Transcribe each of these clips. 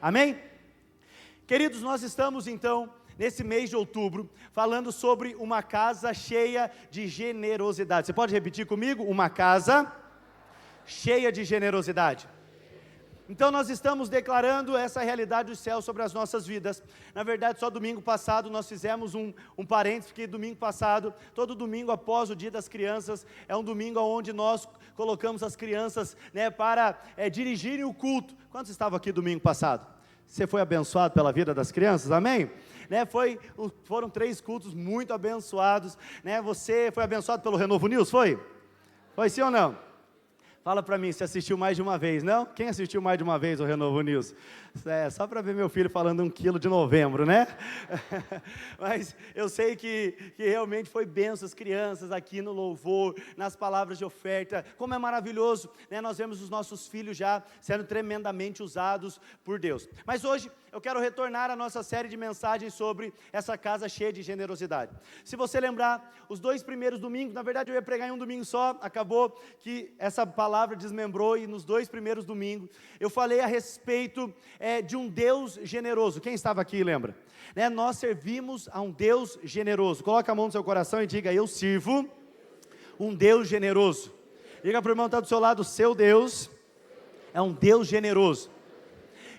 Amém? Queridos, nós estamos então, nesse mês de outubro, falando sobre uma casa cheia de generosidade. Você pode repetir comigo? Uma casa cheia de generosidade. Então nós estamos declarando essa realidade do céu sobre as nossas vidas. Na verdade, só domingo passado nós fizemos um parênteses, porque domingo passado, todo domingo após o dia das crianças, é um domingo onde nós colocamos as crianças, para dirigirem o culto. Quantos estavam aqui domingo passado? Você foi abençoado pela vida das crianças, amém? Foram 3 cultos muito abençoados, Você foi abençoado pelo Renovo News, foi? Foi sim ou não? Fala para mim, você assistiu mais de uma vez, não? Quem assistiu mais de uma vez o Renovo News? Só para ver meu filho falando 1 quilo de novembro, né? Mas eu sei que realmente foi bênção as crianças aqui no louvor, nas palavras de oferta. Como é maravilhoso, Nós vemos os nossos filhos já sendo tremendamente usados por Deus. Mas hoje eu quero retornar à nossa série de mensagens sobre essa casa cheia de generosidade. Se você lembrar, os 2 primeiros domingos, na verdade eu ia pregar em um domingo só, acabou que essa palavra desmembrou e nos 2 primeiros domingos eu falei a respeito de um Deus generoso. Quem estava aqui lembra? Nós servimos a um Deus generoso. Coloca a mão no seu coração e diga: eu sirvo um Deus generoso. Diga para o irmão que está do seu lado: seu Deus é um Deus generoso.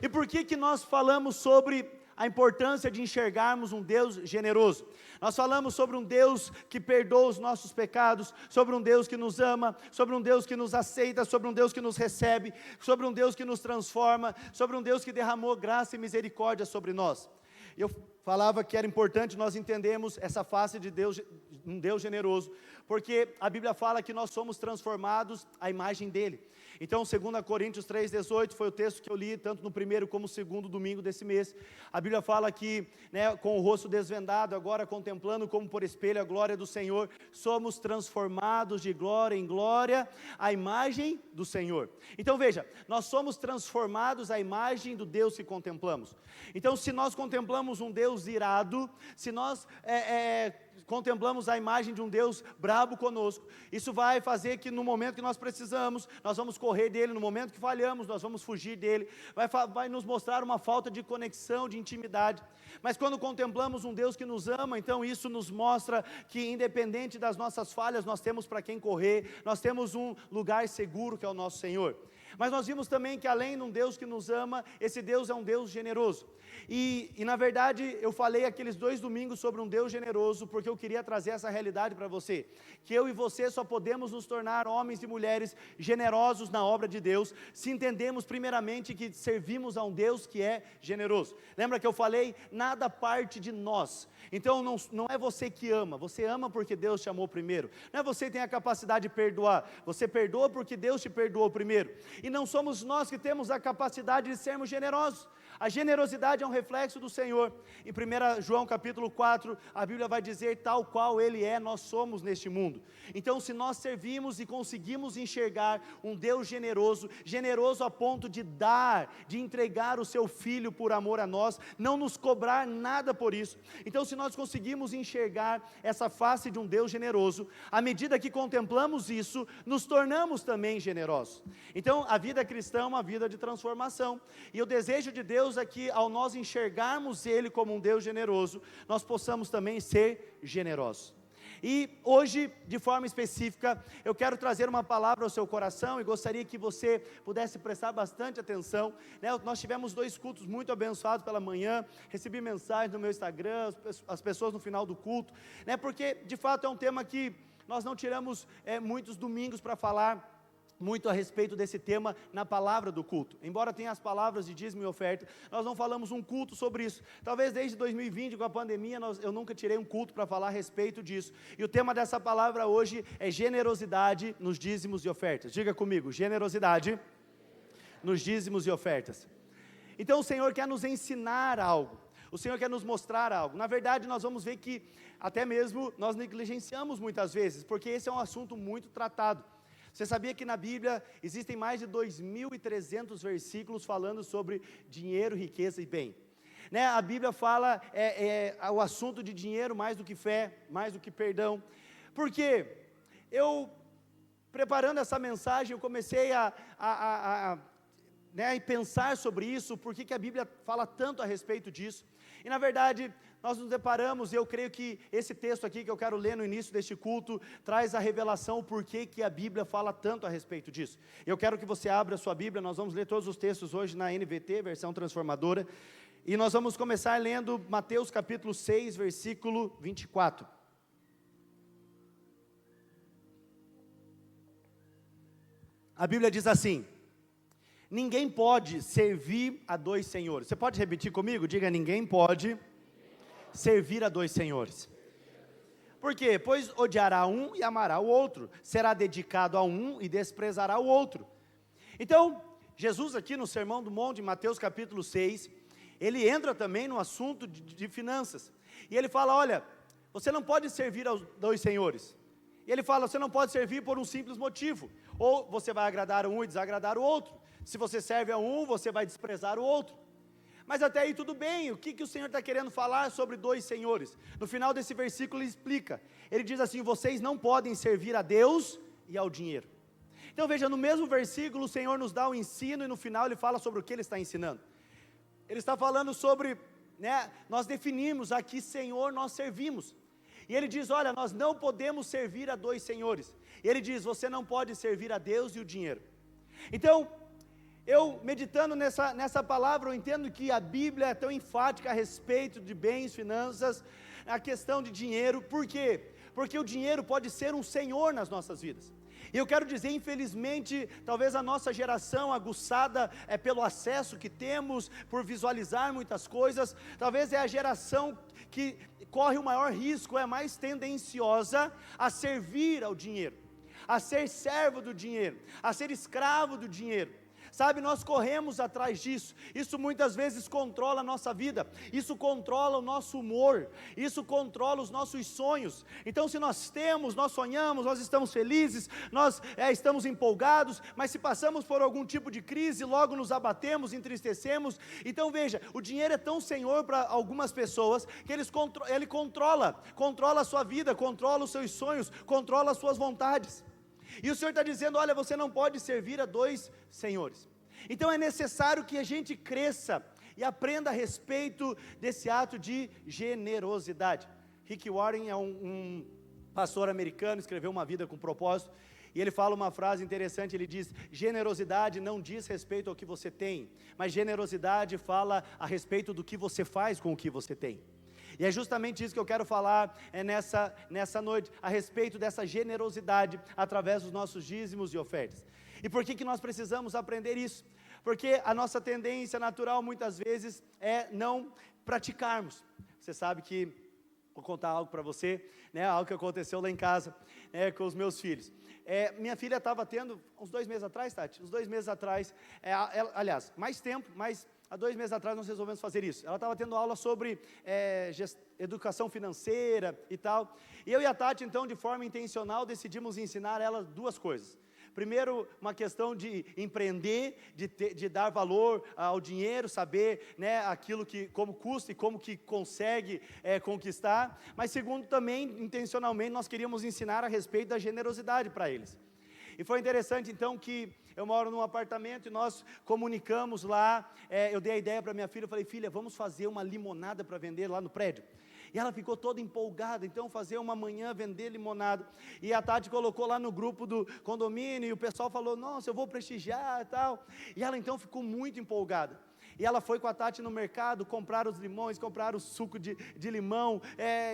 E por que nós falamos sobre a importância de enxergarmos um Deus generoso? Nós falamos sobre um Deus que perdoa os nossos pecados, sobre um Deus que nos ama, sobre um Deus que nos aceita, sobre um Deus que nos recebe, sobre um Deus que nos transforma, sobre um Deus que derramou graça e misericórdia sobre nós. Eu falava que era importante nós entendermos essa face de Deus, um Deus generoso, porque a Bíblia fala que nós somos transformados à imagem dEle. Então, 2 Coríntios 3,18 foi o texto que eu li, tanto no primeiro como no segundo domingo desse mês. A Bíblia fala que, com o rosto desvendado, agora contemplando como por espelho a glória do Senhor, somos transformados de glória em glória à imagem do Senhor. Então veja, nós somos transformados à imagem do Deus que contemplamos. Então, se nós contemplamos um Deus irado, se nós contemplamos a imagem de um Deus brabo conosco, isso vai fazer que no momento que nós precisamos, nós vamos correr dele, no momento que falhamos, nós vamos fugir dele, vai nos mostrar uma falta de conexão, de intimidade. Mas quando contemplamos um Deus que nos ama, então isso nos mostra que independente das nossas falhas, nós temos para quem correr, nós temos um lugar seguro que é o nosso Senhor. Mas nós vimos também que além de um Deus que nos ama, esse Deus é um Deus generoso. E na verdade eu falei aqueles 2 domingos sobre um Deus generoso, porque eu queria trazer essa realidade para você, que eu e você só podemos nos tornar homens e mulheres generosos na obra de Deus, se entendemos primeiramente que servimos a um Deus que é generoso. Lembra que eu falei, nada parte de nós. Então não é você que ama, você ama porque Deus te amou primeiro. Não é você que tem a capacidade de perdoar, você perdoa porque Deus te perdoou primeiro. E não somos nós que temos a capacidade de sermos generosos. A generosidade é um reflexo do Senhor. Em 1 João capítulo 4, a Bíblia vai dizer: tal qual Ele é, nós somos neste mundo. Então, se nós servimos e conseguimos enxergar um Deus generoso, generoso a ponto de dar, de entregar o seu Filho por amor a nós, não nos cobrar nada por isso. Então, se nós conseguimos enxergar essa face de um Deus generoso, à medida que contemplamos isso, nos tornamos também generosos. Então, a vida cristã é uma vida de transformação. E o desejo de Deus é que, ao nós enxergarmos Ele como um Deus generoso, nós possamos também ser generosos. E hoje, de forma específica, eu quero trazer uma palavra ao seu coração e gostaria que você pudesse prestar bastante atenção. Nós tivemos 2 cultos muito abençoados pela manhã, recebi mensagens no meu Instagram, as pessoas no final do culto, porque de fato é um tema que nós não tiramos muitos domingos para falar muito a respeito desse tema na palavra do culto. Embora tenha as palavras de dízimo e oferta, nós não falamos um culto sobre isso. Talvez desde 2020, com a pandemia, eu nunca tirei um culto para falar a respeito disso. E o tema dessa palavra hoje é generosidade nos dízimos e ofertas. Diga comigo, generosidade nos dízimos e ofertas. Então o Senhor quer nos ensinar algo. O Senhor quer nos mostrar algo. Na verdade, nós vamos ver que até mesmo nós negligenciamos muitas vezes, porque esse é um assunto muito tratado. Você sabia que na Bíblia existem mais de 2.300 versículos falando sobre dinheiro, riqueza e bem? A Bíblia fala o assunto de dinheiro mais do que fé, mais do que perdão. Por quê? Eu, preparando essa mensagem, eu comecei e pensar sobre isso, por que a Bíblia fala tanto a respeito disso. E na verdade, nós nos deparamos, e eu creio que esse texto aqui que eu quero ler no início deste culto, traz a revelação por que a Bíblia fala tanto a respeito disso. Eu quero que você abra a sua Bíblia, nós vamos ler todos os textos hoje na NVT, versão transformadora, e nós vamos começar lendo Mateus capítulo 6, versículo 24. A Bíblia diz assim: ninguém pode servir a dois senhores. Você pode repetir comigo? Diga: ninguém pode servir a dois senhores. Por quê? Pois odiará um e amará o outro, será dedicado a um e desprezará o outro. Então, Jesus aqui no Sermão do Monte, em Mateus capítulo 6, ele entra também no assunto de finanças, e ele fala: olha, você não pode servir aos dois senhores. E ele fala: você não pode servir por um simples motivo, ou você vai agradar um e desagradar o outro. Se você serve a um, você vai desprezar o outro. Mas até aí tudo bem. O que o Senhor está querendo falar sobre dois senhores? No final desse versículo ele explica, ele diz assim: vocês não podem servir a Deus e ao dinheiro. Então veja, no mesmo versículo o Senhor nos dá o ensino, e no final ele fala sobre o que ele está ensinando. Ele está falando sobre, nós definimos a que Senhor nós servimos. E ele diz: olha, nós não podemos servir a dois senhores. E ele diz: você não pode servir a Deus e o dinheiro. Então, eu meditando nessa palavra, eu entendo que a Bíblia é tão enfática a respeito de bens, finanças, a questão de dinheiro. Por quê? Porque o dinheiro pode ser um senhor nas nossas vidas. E eu quero dizer, infelizmente, talvez a nossa geração, aguçada pelo acesso que temos, por visualizar muitas coisas, talvez é a geração que corre o maior risco, é mais tendenciosa a servir ao dinheiro, a ser servo do dinheiro, a ser escravo do dinheiro. Sabe, nós corremos atrás disso. Isso muitas vezes controla a nossa vida, isso controla o nosso humor, isso controla os nossos sonhos. Então, se nós temos, nós sonhamos, nós estamos felizes, nós estamos empolgados, mas se passamos por algum tipo de crise, logo nos abatemos, entristecemos. Então veja, o dinheiro é tão senhor para algumas pessoas, que ele controla a sua vida, controla os seus sonhos, controla as suas vontades. E o Senhor está dizendo: olha, você não pode servir a dois senhores. Então é necessário que a gente cresça e aprenda a respeito desse ato de generosidade. Rick Warren é um pastor americano, escreveu Uma Vida com Propósito, e ele fala uma frase interessante. Ele diz: generosidade não diz respeito ao que você tem, mas generosidade fala a respeito do que você faz com o que você tem. E é justamente isso que eu quero falar nessa noite, a respeito dessa generosidade, através dos nossos dízimos e ofertas. E por que nós precisamos aprender isso? Porque a nossa tendência natural, muitas vezes, é não praticarmos. Você sabe que, vou contar algo para você, algo que aconteceu lá em casa, com os meus filhos. Minha filha estava tendo, uns 2 meses atrás, Tati, aliás, mais tempo, mas há 2 meses atrás nós resolvemos fazer isso. Ela estava tendo aula sobre educação financeira e tal, e eu e a Tati, então, de forma intencional, decidimos ensinar ela 2 coisas. Primeiro, uma questão de empreender, de dar valor ao dinheiro, saber aquilo como custa e como que consegue conquistar. Mas segundo, também, intencionalmente, nós queríamos ensinar a respeito da generosidade para eles. E foi interessante então que eu moro num apartamento e nós comunicamos lá, eu dei a ideia para minha filha, eu falei: filha, vamos fazer uma limonada para vender lá no prédio. E ela ficou toda empolgada, então fazer uma manhã, vender limonada. E a Tati colocou lá no grupo do condomínio, e o pessoal falou: nossa, eu vou prestigiar e tal. E ela então ficou muito empolgada. E ela foi com a Tati no mercado, comprar os limões, comprar o suco de limão,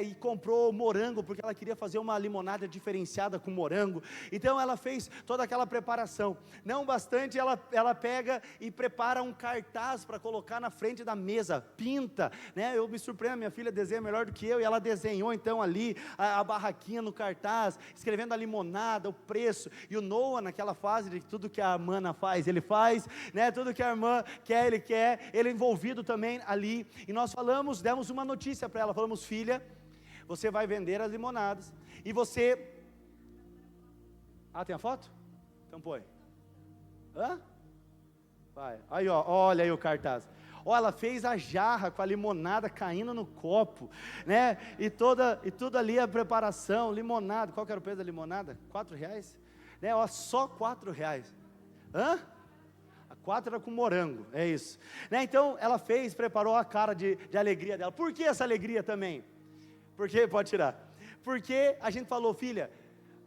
e comprou morango, porque ela queria fazer uma limonada diferenciada com morango. Então ela fez toda aquela preparação. Não bastante, ela pega e prepara um cartaz para colocar na frente da mesa, pinta, eu me surpreendo, minha filha desenha melhor do que eu, e ela desenhou então ali a barraquinha no cartaz, escrevendo a limonada, o preço. E o Noah, naquela fase de tudo que a mana faz, ele faz, tudo que a irmã quer, ele quer. Ele é envolvido também ali, e nós demos uma notícia para ela, falamos: filha, você vai vender as limonadas, e você, tem a foto? Então põe. Vai, aí olha aí o cartaz. Ela fez a jarra com a limonada caindo no copo, e tudo ali a preparação, limonada. Qual que era o preço da limonada? R$4, só R$4. 4 era com morango, é isso. Né? Então, ela preparou a cara de alegria dela. Por que essa alegria também? Porque, pode tirar. Porque a gente falou, filha,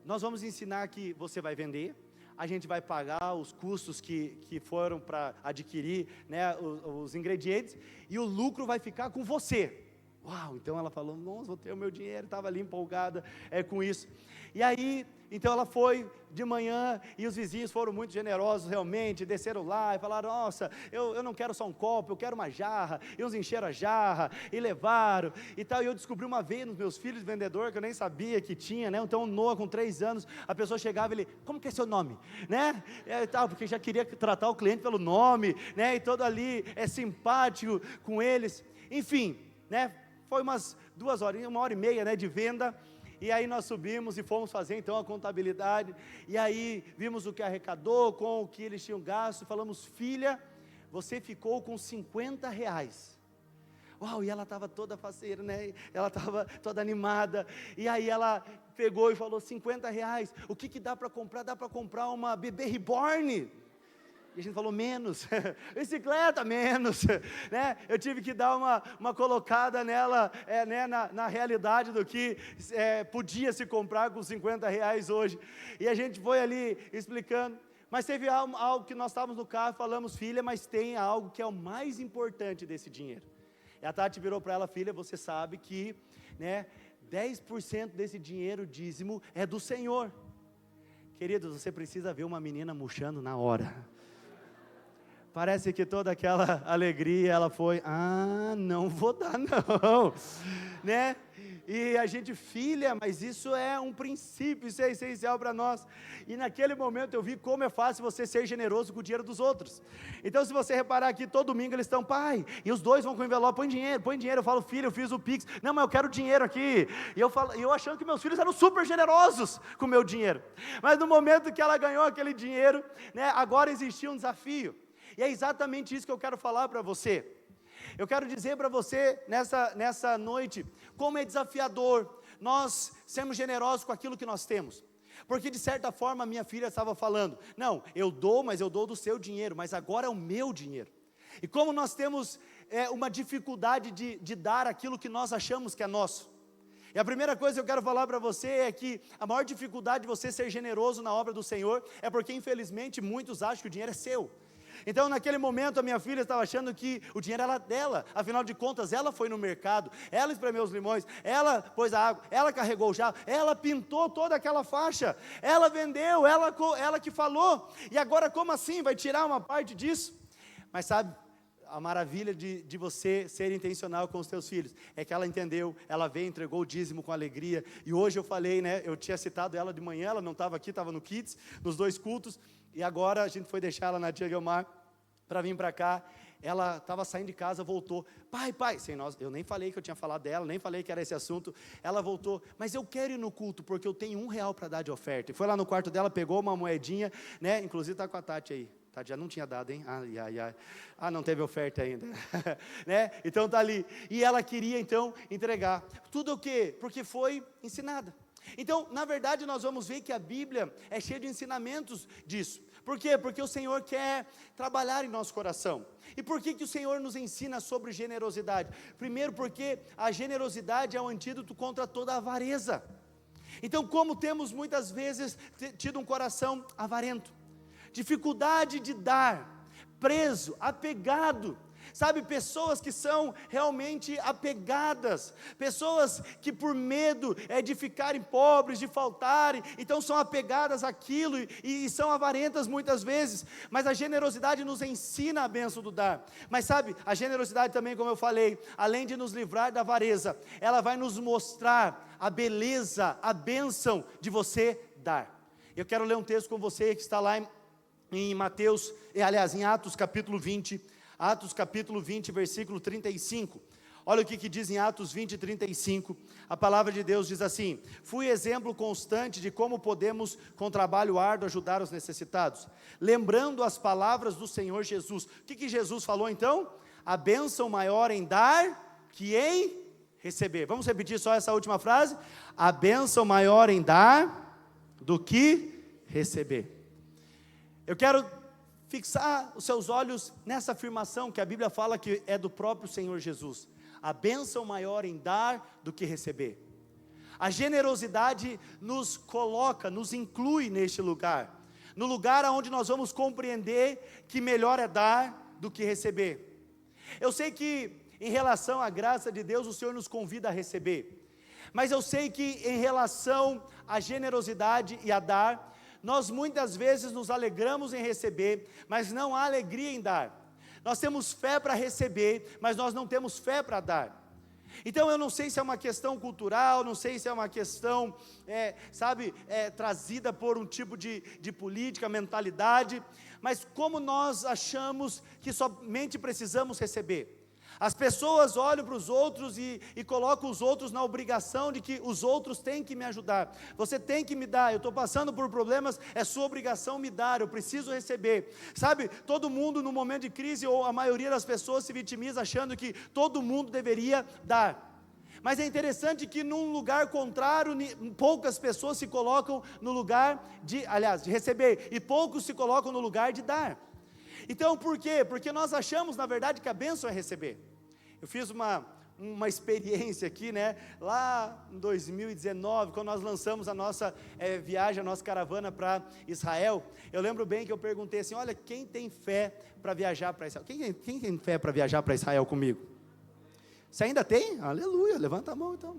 nós vamos ensinar que você vai vender, a gente vai pagar os custos que foram para adquirir, né, os ingredientes, e o lucro vai ficar com você. Uau, então ela falou, nossa, vou ter o meu dinheiro, estava ali empolgada com isso. E aí, então ela foi de manhã, e os vizinhos foram muito generosos realmente, desceram lá e falaram, nossa, eu não quero só um copo, eu quero uma jarra, e uns encheram a jarra, e levaram, e tal, e eu descobri uma vez nos meus filhos de vendedor, que eu nem sabia que tinha, né, então o Noah com 3 anos, a pessoa chegava e ele, como que é seu nome, né, e tal, porque já queria tratar o cliente pelo nome, né, e todo ali simpático com eles, enfim, né, foi umas 2 horas, 1h30, né, de venda. E aí nós subimos e fomos fazer então a contabilidade, e aí vimos o que arrecadou, com o que eles tinham gasto, falamos, filha, você ficou com R$50. Uau, e ela estava toda faceira, né, ela estava toda animada, e aí ela pegou e falou, R$50, o que dá para comprar? Dá para comprar uma bebê reborn. E a gente falou, menos, bicicleta, menos, né? Eu tive que dar uma colocada nela, né, na realidade do que podia se comprar com R$50 hoje, e a gente foi ali explicando, mas teve algo que nós estávamos no carro, falamos, filha, mas tem algo que é o mais importante desse dinheiro, e a Tati virou para ela, filha, você sabe que, né, 10% desse dinheiro dízimo é do Senhor. Queridos, você precisa ver uma menina murchando na hora. Parece que toda aquela alegria, ela foi, não vou dar não, né? E a gente, filha, mas isso é um princípio, isso é essencial para nós. E naquele momento eu vi como é fácil você ser generoso com o dinheiro dos outros. Então se você reparar aqui, todo domingo eles estão, pai, e os dois vão com o envelope, põe dinheiro, eu falo, filho, eu fiz o Pix, não, mas eu quero dinheiro aqui, e eu achando que meus filhos eram super generosos com o meu dinheiro, mas no momento que ela ganhou aquele dinheiro, né, agora existia um desafio. E é exatamente isso que eu quero falar para você. Eu quero dizer para você, nessa noite, como é desafiador nós sermos generosos com aquilo que nós temos. Porque de certa forma, minha filha estava falando, não, eu dou, mas eu dou do seu dinheiro, mas agora é o meu dinheiro. E como nós temos uma dificuldade de dar aquilo que nós achamos que é nosso. E a primeira coisa que eu quero falar para você é que a maior dificuldade de você ser generoso na obra do Senhor, é porque infelizmente muitos acham que o dinheiro é seu. Então naquele momento a minha filha estava achando que o dinheiro era dela, afinal de contas ela foi no mercado, ela espremeu os limões, ela pôs a água, ela carregou o jarro, ela pintou toda aquela faixa, ela vendeu, ela que falou, e agora como assim, vai tirar uma parte disso? Mas sabe, a maravilha de você ser intencional com os teus filhos, é que ela entendeu, ela veio, entregou o dízimo com alegria, e hoje eu falei, né, eu tinha citado ela de manhã, ela não estava aqui, estava no Kids, nos 2 cultos, e agora a gente foi deixar ela na Tia Guilmar, para vir para cá, ela estava saindo de casa, voltou, pai, sem nós, eu nem falei que eu tinha falado dela, nem falei que era esse assunto, ela voltou, mas eu quero ir no culto, porque eu tenho R$1 para dar de oferta, e foi lá no quarto dela, pegou uma moedinha, né, inclusive está com a Tati aí, Tati já não tinha dado, hein, não teve oferta ainda, né, então está ali, e ela queria então entregar, tudo o quê? Porque foi ensinada. Então, na verdade, nós vamos ver que a Bíblia é cheia de ensinamentos disso. Por quê? Porque o Senhor quer trabalhar em nosso coração. E por que o Senhor nos ensina sobre generosidade? Primeiro, porque a generosidade é um antídoto contra toda a avareza. Então, como temos muitas vezes tido um coração avarento, dificuldade de dar, preso, apegado, sabe, pessoas que são realmente apegadas, pessoas que por medo de ficarem pobres, de faltarem, então são apegadas àquilo e são avarentas muitas vezes, mas a generosidade nos ensina a bênção do dar. Mas sabe, a generosidade também, como eu falei, além de nos livrar da avareza, ela vai nos mostrar a beleza, a bênção de você dar. Eu quero ler um texto com você que está lá em Mateus, aliás, em Atos capítulo 20, versículo 35, olha o que diz em Atos 20, 35, a palavra de Deus diz assim: fui exemplo constante de como podemos com trabalho árduo ajudar os necessitados, lembrando as palavras do Senhor Jesus. O que Jesus falou então? A bênção maior em dar que em receber. Vamos repetir só essa última frase? A bênção maior em dar do que receber. Eu quero fixar os seus olhos nessa afirmação que a Bíblia fala que é do próprio Senhor Jesus. A bênção maior em dar do que receber. A generosidade nos coloca, nos inclui neste lugar. No lugar onde nós vamos compreender que melhor é dar do que receber. Eu sei que em relação à graça de Deus, o Senhor nos convida a receber. Mas eu sei que em relação à generosidade e a dar, nós muitas vezes nos alegramos em receber, mas não há alegria em dar. Nós temos fé para receber, mas nós não temos fé para dar. Então eu não sei se é uma questão cultural, não sei se é uma questão, trazida por um tipo de política, mentalidade, mas como nós achamos que somente precisamos receber. As pessoas olham para os outros e colocam os outros na obrigação de que os outros têm que me ajudar. Você tem que me dar, eu estou passando por problemas, é sua obrigação me dar, eu preciso receber. Sabe, todo mundo no momento de crise, ou a maioria das pessoas se vitimiza achando que todo mundo deveria dar. Mas é interessante que num lugar contrário, poucas pessoas se colocam no lugar de receber, e poucos se colocam no lugar de dar. Então por quê? Porque nós achamos na verdade que a bênção é receber. Eu fiz uma experiência aqui, lá em 2019, quando nós lançamos a nossa viagem, a nossa caravana para Israel. Eu lembro bem que eu perguntei assim, olha, quem tem fé para viajar para Israel? Quem tem fé para viajar para Israel comigo? Você ainda tem? Aleluia, levanta a mão então.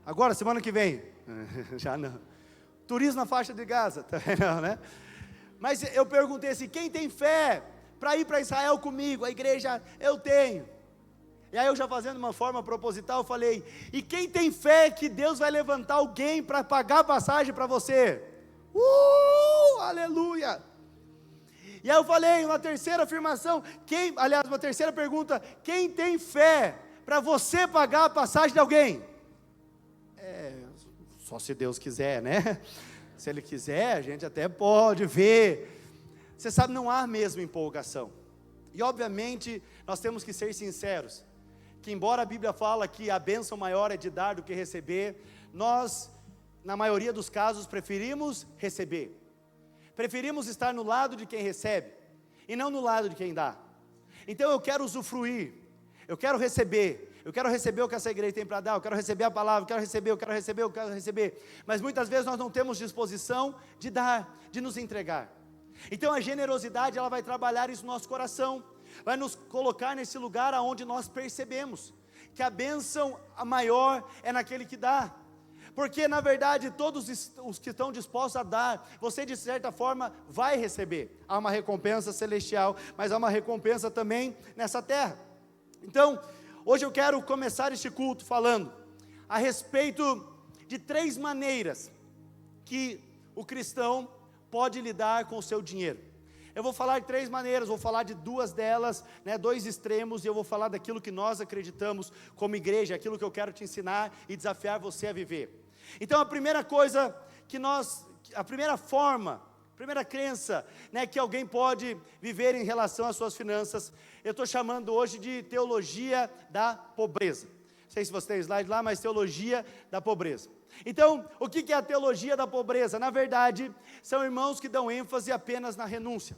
Agora, semana que vem? Já não. Turismo na faixa de Gaza? Também não, né? Mas eu perguntei assim, quem tem fé para ir para Israel comigo? A igreja, eu tenho. E aí eu já fazendo uma forma proposital, eu falei, e quem tem fé que Deus vai levantar alguém para pagar a passagem para você? Aleluia! E aí eu falei, uma terceira afirmação, uma terceira pergunta, quem tem fé para você pagar a passagem de alguém? Só se Deus quiser, né? Se Ele quiser, a gente até pode ver. Você sabe, não há mesmo empolgação. E obviamente, nós temos que ser sinceros, que embora a Bíblia fala que a bênção maior é de dar do que receber, nós, na maioria dos casos, preferimos receber. Preferimos estar no lado de quem recebe, e não no lado de quem dá. Então eu quero usufruir, eu quero receber o que essa igreja tem para dar, eu quero receber a palavra, eu quero receber, mas muitas vezes nós não temos disposição de dar, de nos entregar. Então a generosidade, ela vai trabalhar isso no nosso coração, vai nos colocar nesse lugar onde nós percebemos que a bênção a maior é naquele que dá, porque na verdade todos os que estão dispostos a dar, você de certa forma vai receber. Há uma recompensa celestial, mas há uma recompensa também nessa terra. Então, hoje eu quero começar este culto falando a respeito de 3 maneiras que o cristão pode lidar com o seu dinheiro. Eu vou falar de 3 maneiras, vou falar de 2 delas, 2 extremos, e eu vou falar daquilo que nós acreditamos como igreja, aquilo que eu quero te ensinar e desafiar você a viver. Então a primeira coisa a primeira crença, que alguém pode viver em relação às suas finanças, eu estou chamando hoje de teologia da pobreza. Não sei se você tem slide lá, mas teologia da pobreza. Então, o que é a teologia da pobreza? Na verdade, são irmãos que dão ênfase apenas na renúncia.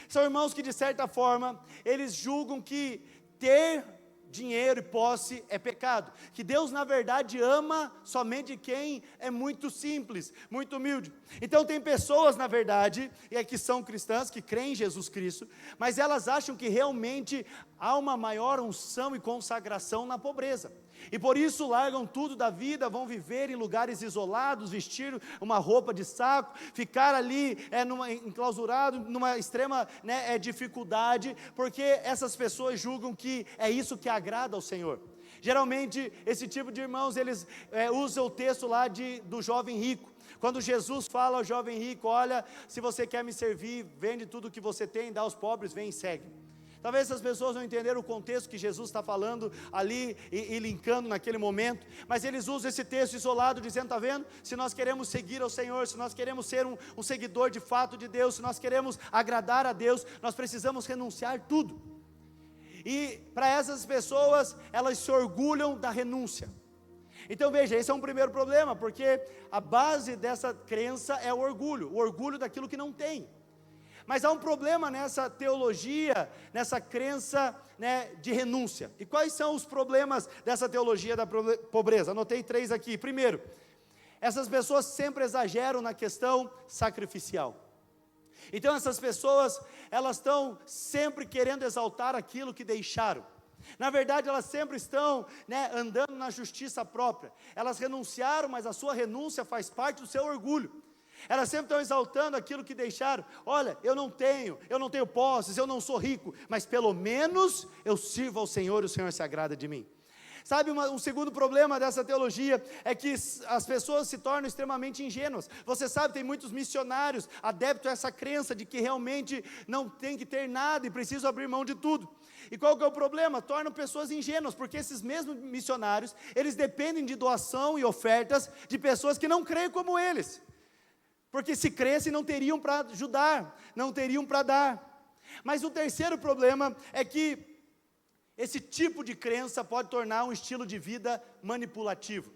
São irmãos que de certa forma, eles julgam que ter dinheiro e posse é pecado, que Deus na verdade ama somente quem é muito simples, muito humilde. Então tem pessoas na verdade, que são cristãs, que creem em Jesus Cristo, mas elas acham que realmente há uma maior unção e consagração na pobreza, e por isso largam tudo da vida, vão viver em lugares isolados, vestir uma roupa de saco, ficar ali enclausurado, numa extrema dificuldade, porque essas pessoas julgam que é isso que agrada ao Senhor. Geralmente esse tipo de irmãos, eles usam o texto lá do jovem rico, quando Jesus fala ao jovem rico, olha, se você quer me servir, vende tudo o que você tem, dá aos pobres, vem e segue. Talvez essas pessoas não entenderam o contexto que Jesus está falando ali e linkando naquele momento, mas eles usam esse texto isolado, dizendo, está vendo? Se nós queremos seguir ao Senhor, se nós queremos ser um seguidor de fato de Deus, se nós queremos agradar a Deus, nós precisamos renunciar tudo. E para essas pessoas, elas se orgulham da renúncia. Então veja, esse é um primeiro problema, porque a base dessa crença é o orgulho daquilo que não tem. Mas há um problema nessa teologia, nessa crença, né, de renúncia. E quais são os problemas dessa teologia da pobreza? Anotei 3 aqui. Primeiro, essas pessoas sempre exageram na questão sacrificial. Então essas pessoas, elas estão sempre querendo exaltar aquilo que deixaram. Na verdade, elas sempre estão, né, andando na justiça própria. Elas renunciaram, mas a sua renúncia faz parte do seu orgulho. Elas sempre estão exaltando aquilo que deixaram. Olha, eu não tenho posses, eu não sou rico, mas pelo menos eu sirvo ao Senhor e o Senhor se agrada de mim. Sabe, um segundo problema dessa teologia é que as pessoas se tornam extremamente ingênuas. Você sabe, tem muitos missionários adeptos a essa crença de que realmente não tem que ter nada e precisam abrir mão de tudo. E qual que é o problema? Tornam pessoas ingênuas, porque esses mesmos missionários, eles dependem de doação e ofertas de pessoas que não creem como eles. Porque se crescem não teriam para ajudar, não teriam para dar. Mas o terceiro problema é que esse tipo de crença pode tornar um estilo de vida manipulativo.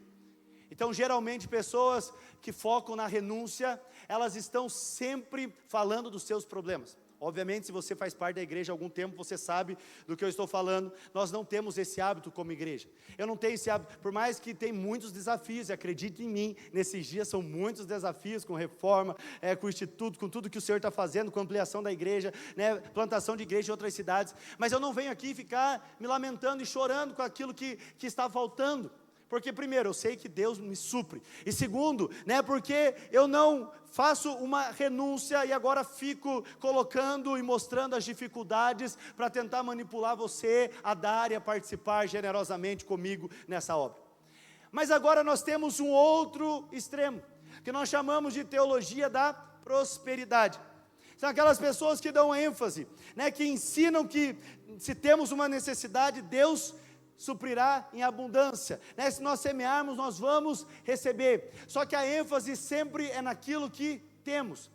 Então, geralmente, pessoas que focam na renúncia, elas estão sempre falando dos seus problemas. Obviamente, se você faz parte da igreja há algum tempo, você sabe do que eu estou falando. Nós não temos esse hábito como igreja. Eu não tenho esse hábito, por mais que tem muitos desafios, e acredite em mim, nesses dias são muitos desafios, com reforma, com o instituto, com tudo que o Senhor está fazendo, com ampliação da igreja, né, plantação de igreja em outras cidades. Mas eu não venho aqui ficar me lamentando e chorando com aquilo que está faltando. Porque primeiro, eu sei que Deus me supre. E segundo, né, porque eu não faço uma renúncia e agora fico colocando e mostrando as dificuldades para tentar manipular você a dar e a participar generosamente comigo nessa obra. Mas agora nós temos um outro extremo, que nós chamamos de teologia da prosperidade. São aquelas pessoas que dão ênfase, né, que ensinam que se temos uma necessidade, Deus suprirá em abundância, né? Se nós semearmos, nós vamos receber. Só que a ênfase sempre é naquilo que temos.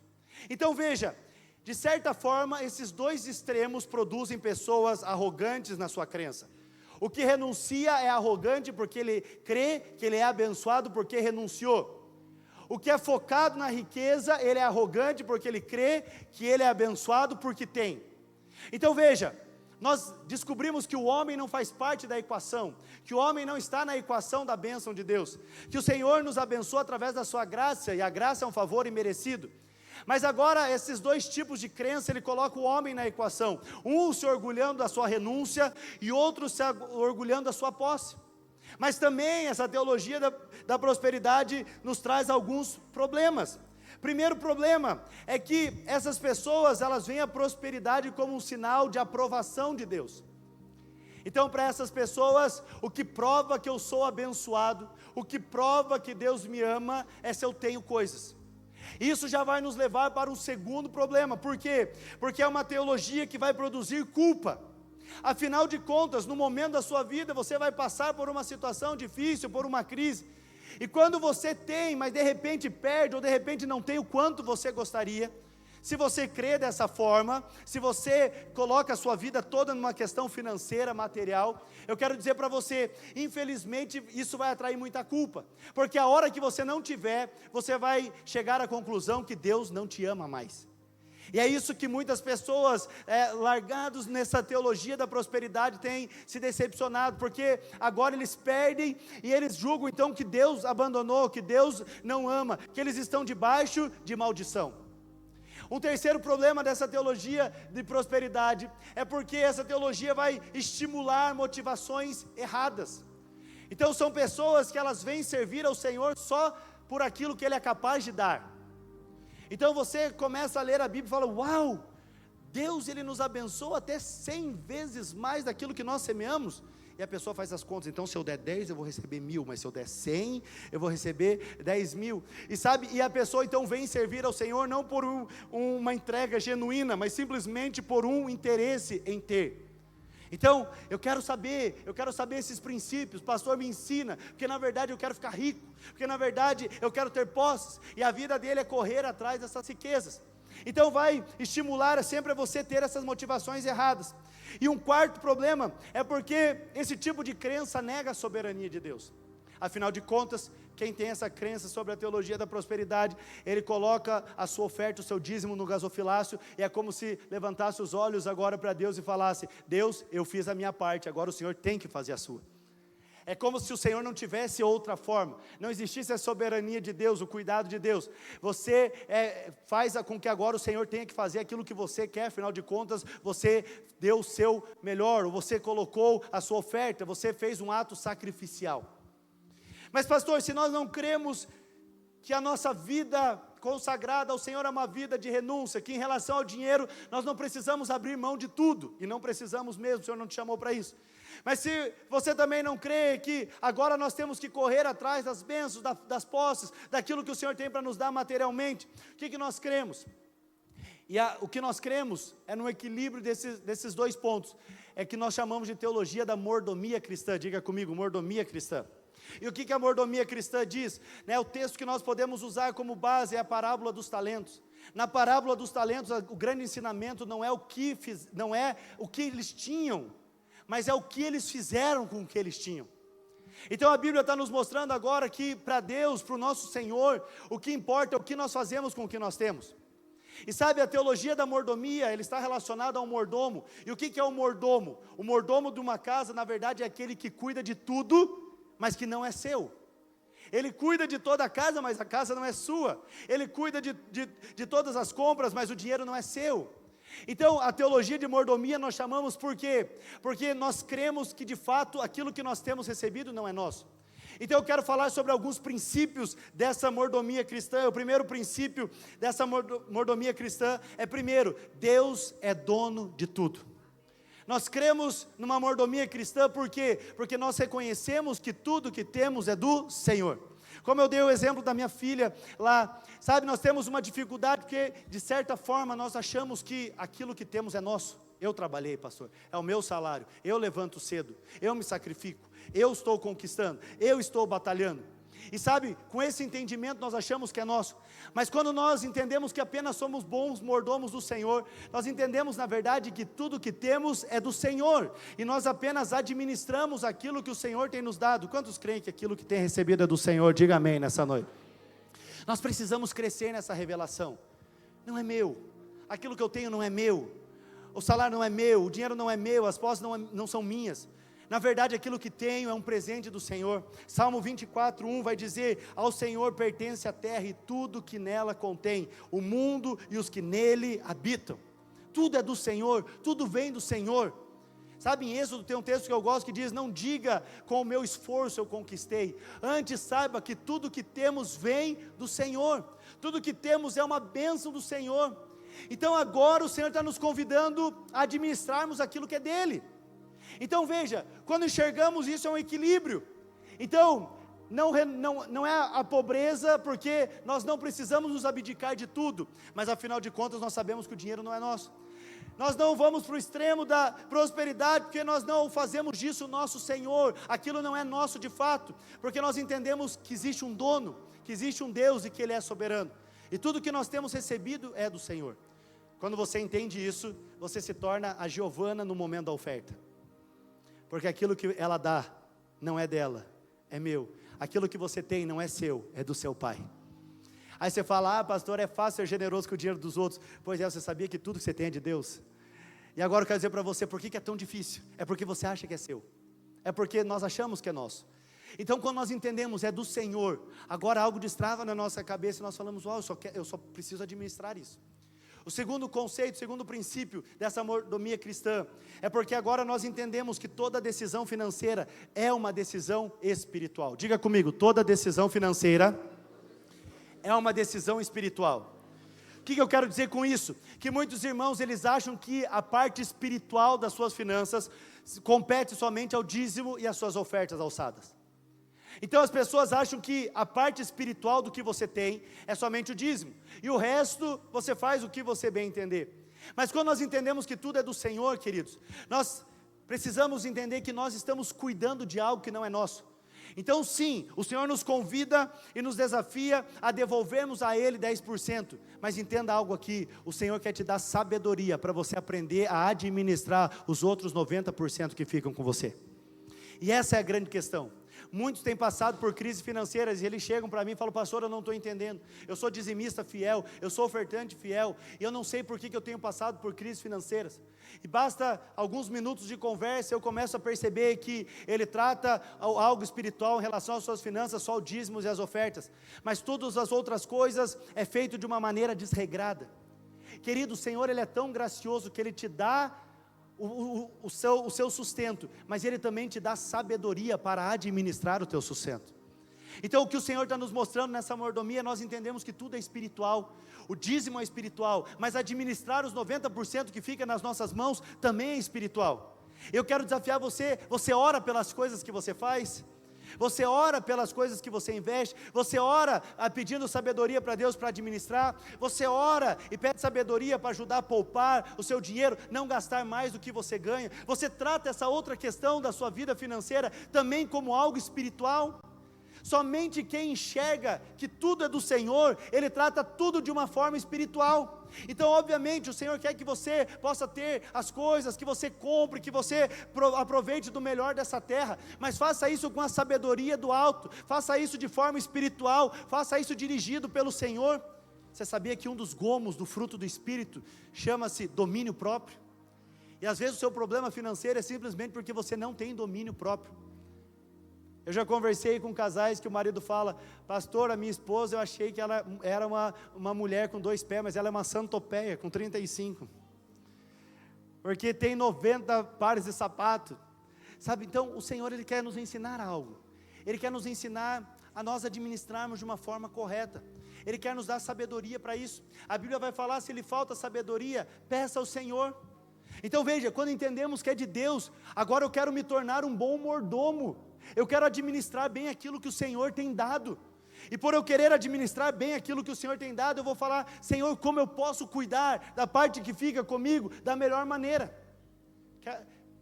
Então veja, de certa forma, esses dois extremos produzem pessoas arrogantes na sua crença. O que renuncia é arrogante porque ele crê que ele é abençoado porque renunciou. O que é focado na riqueza, ele é arrogante porque ele crê que ele é abençoado porque tem. Então veja, nós descobrimos que o homem não faz parte da equação, que o homem não está na equação da bênção de Deus, que o Senhor nos abençoa através da sua graça, e a graça é um favor imerecido. Mas agora esses dois tipos de crença, ele coloca o homem na equação, um se orgulhando da sua renúncia, e outro se orgulhando da sua posse. Mas também essa teologia da prosperidade nos traz alguns problemas. Primeiro problema é que essas pessoas, elas veem a prosperidade como um sinal de aprovação de Deus. Então, para essas pessoas, o que prova que eu sou abençoado, o que prova que Deus me ama, é se eu tenho coisas. Isso já vai nos levar para um segundo problema. Por quê? Porque é uma teologia que vai produzir culpa. Afinal de contas, no momento da sua vida, você vai passar por uma situação difícil, por uma crise. E quando você tem, mas de repente perde, ou de repente não tem o quanto você gostaria, se você crê dessa forma, se você coloca a sua vida toda numa questão financeira, material, eu quero dizer para você, infelizmente isso vai atrair muita culpa, porque a hora que você não tiver, você vai chegar à conclusão que Deus não te ama mais. E é isso que muitas pessoas, largados nessa teologia da prosperidade, têm se decepcionado, porque agora eles perdem e eles julgam então que Deus abandonou, que Deus não ama, que eles estão debaixo de maldição. Um terceiro problema dessa teologia de prosperidade é porque essa teologia vai estimular motivações erradas. Então são pessoas que elas vêm servir ao Senhor só por aquilo que Ele é capaz de dar. Então você começa a ler a Bíblia e fala, uau, Deus ele nos abençoa até 100 vezes mais daquilo que nós semeamos. E a pessoa faz as contas, então se eu der 10 eu vou receber 1000, mas se eu der 100 eu vou receber 10.000. E sabe, e a pessoa então vem servir ao Senhor não por uma entrega genuína, mas simplesmente por um interesse em ter. Então, eu quero saber esses princípios, pastor me ensina, porque na verdade eu quero ficar rico, porque na verdade eu quero ter posses, e a vida dele é correr atrás dessas riquezas. Então vai estimular sempre a você ter essas motivações erradas. E um quarto problema é porque esse tipo de crença nega a soberania de Deus. Afinal de contas, quem tem essa crença sobre a teologia da prosperidade, ele coloca a sua oferta, o seu dízimo no gasofilácio, e é como se levantasse os olhos agora para Deus e falasse: Deus, eu fiz a minha parte, agora o Senhor tem que fazer a sua. É como se o Senhor não tivesse outra forma, não existisse a soberania de Deus, o cuidado de Deus. Você faz com que agora o Senhor tenha que fazer aquilo que você quer, afinal de contas, você deu o seu melhor, ou você colocou a sua oferta, você fez um ato sacrificial. Mas pastor, se nós não cremos que a nossa vida consagrada ao Senhor é uma vida de renúncia, que em relação ao dinheiro, nós não precisamos abrir mão de tudo, e não precisamos mesmo, o Senhor não te chamou para isso. Mas se você também não crê que agora nós temos que correr atrás das bênçãos, das posses, daquilo que o Senhor tem para nos dar materialmente, o que nós cremos? E o que nós cremos é no equilíbrio desses dois pontos, é que nós chamamos de teologia da mordomia cristã. Diga comigo, mordomia cristã. E o que a mordomia cristã diz? O texto que nós podemos usar como base é a parábola dos talentos. Na parábola dos talentos, o grande ensinamento não é o que eles tinham, mas é o que eles fizeram com o que eles tinham. Então a Bíblia está nos mostrando agora que para Deus, para o nosso Senhor, o que importa é o que nós fazemos com o que nós temos. E sabe, a teologia da mordomia, ele está relacionado ao mordomo. E o que é o mordomo? O mordomo de uma casa, na verdade, é aquele que cuida de tudo, mas que não é seu. Ele cuida de toda a casa, mas a casa não é sua. Ele cuida de todas as compras, mas o dinheiro não é seu. Então a teologia de mordomia nós chamamos por quê? Porque nós cremos que de fato aquilo que nós temos recebido não é nosso. Então eu quero falar sobre alguns princípios dessa mordomia cristã. O primeiro princípio dessa mordomia cristã é, primeiro, Deus é dono de tudo. Nós cremos numa mordomia cristã por quê? Porque nós reconhecemos que tudo que temos é do Senhor. Como eu dei o exemplo da minha filha lá, sabe, nós temos uma dificuldade porque de certa forma nós achamos que aquilo que temos é nosso. Eu trabalhei, pastor, é o meu salário, eu levanto cedo, eu me sacrifico, eu estou conquistando, eu estou batalhando. E sabe, com esse entendimento nós achamos que é nosso, mas quando nós entendemos que apenas somos bons mordomos do Senhor, nós entendemos na verdade que tudo que temos é do Senhor, e nós apenas administramos aquilo que o Senhor tem nos dado. Quantos creem que aquilo que tem recebido é do Senhor? Diga amém nessa noite. Nós precisamos crescer nessa revelação. Não é meu, aquilo que eu tenho não é meu, o salário não é meu, o dinheiro não é meu, as posses não são minhas. Na verdade aquilo que tenho é um presente do Senhor. Salmo 24:1 vai dizer: ao Senhor pertence a terra e tudo que nela contém, o mundo e os que nele habitam. Tudo é do Senhor, tudo vem do Senhor. Sabe, em Êxodo tem um texto que eu gosto que diz: não diga com o meu esforço eu conquistei, antes saiba que tudo que temos vem do Senhor, tudo que temos é uma bênção do Senhor. Então agora o Senhor está nos convidando a administrarmos aquilo que é dele. Então veja, quando enxergamos isso é um equilíbrio. Então não é a pobreza, porque nós não precisamos nos abdicar de tudo, mas afinal de contas nós sabemos que o dinheiro não é nosso. Nós não vamos para o extremo da prosperidade, porque nós não fazemos disso nosso Senhor, aquilo não é nosso de fato, porque nós entendemos que existe um dono, que existe um Deus e que Ele é soberano, e tudo que nós temos recebido é do Senhor. Quando você entende isso, você se torna a Giovana no momento da oferta, porque aquilo que ela dá não é dela, é meu. Aquilo que você tem não é seu, é do seu Pai. Aí você fala: pastor, é fácil ser generoso com o dinheiro dos outros. Pois é, você sabia que tudo que você tem é de Deus? E agora eu quero dizer para você, por que é tão difícil? É porque você acha que é seu, é porque nós achamos que é nosso. Então quando nós entendemos é do Senhor, agora algo destrava na nossa cabeça e nós falamos: eu só preciso administrar isso. O segundo conceito, o segundo princípio dessa mordomia cristã, é porque agora nós entendemos que toda decisão financeira é uma decisão espiritual. Diga comigo, toda decisão financeira é uma decisão espiritual. O que eu quero dizer com isso? Que muitos irmãos, eles acham que a parte espiritual das suas finanças compete somente ao dízimo e às suas ofertas alçadas. Então as pessoas acham que a parte espiritual do que você tem é somente o dízimo, e o resto você faz o que você bem entender. Mas quando nós entendemos que tudo é do Senhor, queridos, nós precisamos entender que nós estamos cuidando de algo que não é nosso. Então sim, o Senhor nos convida e nos desafia a devolvermos a Ele 10%, mas entenda algo aqui: o Senhor quer te dar sabedoria para você aprender a administrar os outros 90% que ficam com você. E essa é a grande questão. Muitos têm passado por crises financeiras e eles chegam para mim e falam: pastor, eu não estou entendendo, eu sou dizimista fiel, eu sou ofertante fiel, e eu não sei por que eu tenho passado por crises financeiras. E basta alguns minutos de conversa, eu começo a perceber que ele trata algo espiritual em relação às suas finanças, só o dízimos e as ofertas, mas todas as outras coisas é feito de uma maneira desregrada. Querido, o Senhor, Ele é tão gracioso que Ele te dá o seu sustento, mas Ele também te dá sabedoria para administrar o teu sustento. Então o que o Senhor está nos mostrando nessa mordomia, nós entendemos que tudo é espiritual, o dízimo é espiritual, mas administrar os 90% que fica nas nossas mãos também é espiritual. Eu quero desafiar você: você ora pelas coisas que você faz? Você ora pelas coisas que você investe? Você ora pedindo sabedoria para Deus para administrar? Você ora e pede sabedoria para ajudar a poupar o seu dinheiro, não gastar mais do que você ganha? Você trata essa outra questão da sua vida financeira também como algo espiritual? Somente quem enxerga que tudo é do Senhor, ele trata tudo de uma forma espiritual. Então obviamente o Senhor quer que você possa ter as coisas, que você compre, que você aproveite do melhor dessa terra, mas faça isso com a sabedoria do alto, faça isso de forma espiritual, faça isso dirigido pelo Senhor. Você sabia que um dos gomos do fruto do Espírito chama-se domínio próprio? E às vezes o seu problema financeiro é simplesmente porque você não tem domínio próprio. Eu já conversei com casais que o marido fala: pastor, a minha esposa, eu achei que ela era uma mulher com 2 pés, mas ela é uma santopeia com 35, porque tem 90 pares de sapato, sabe? Então o Senhor, Ele quer nos ensinar algo, Ele quer nos ensinar a nós administrarmos de uma forma correta, Ele quer nos dar sabedoria para isso. A Bíblia vai falar: se lhe falta sabedoria, peça ao Senhor. Então veja, quando entendemos que é de Deus, agora eu quero me tornar um bom mordomo, eu quero administrar bem aquilo que o Senhor tem dado, e por eu querer administrar bem aquilo que o Senhor tem dado, eu vou falar: Senhor, como eu posso cuidar da parte que fica comigo da melhor maneira?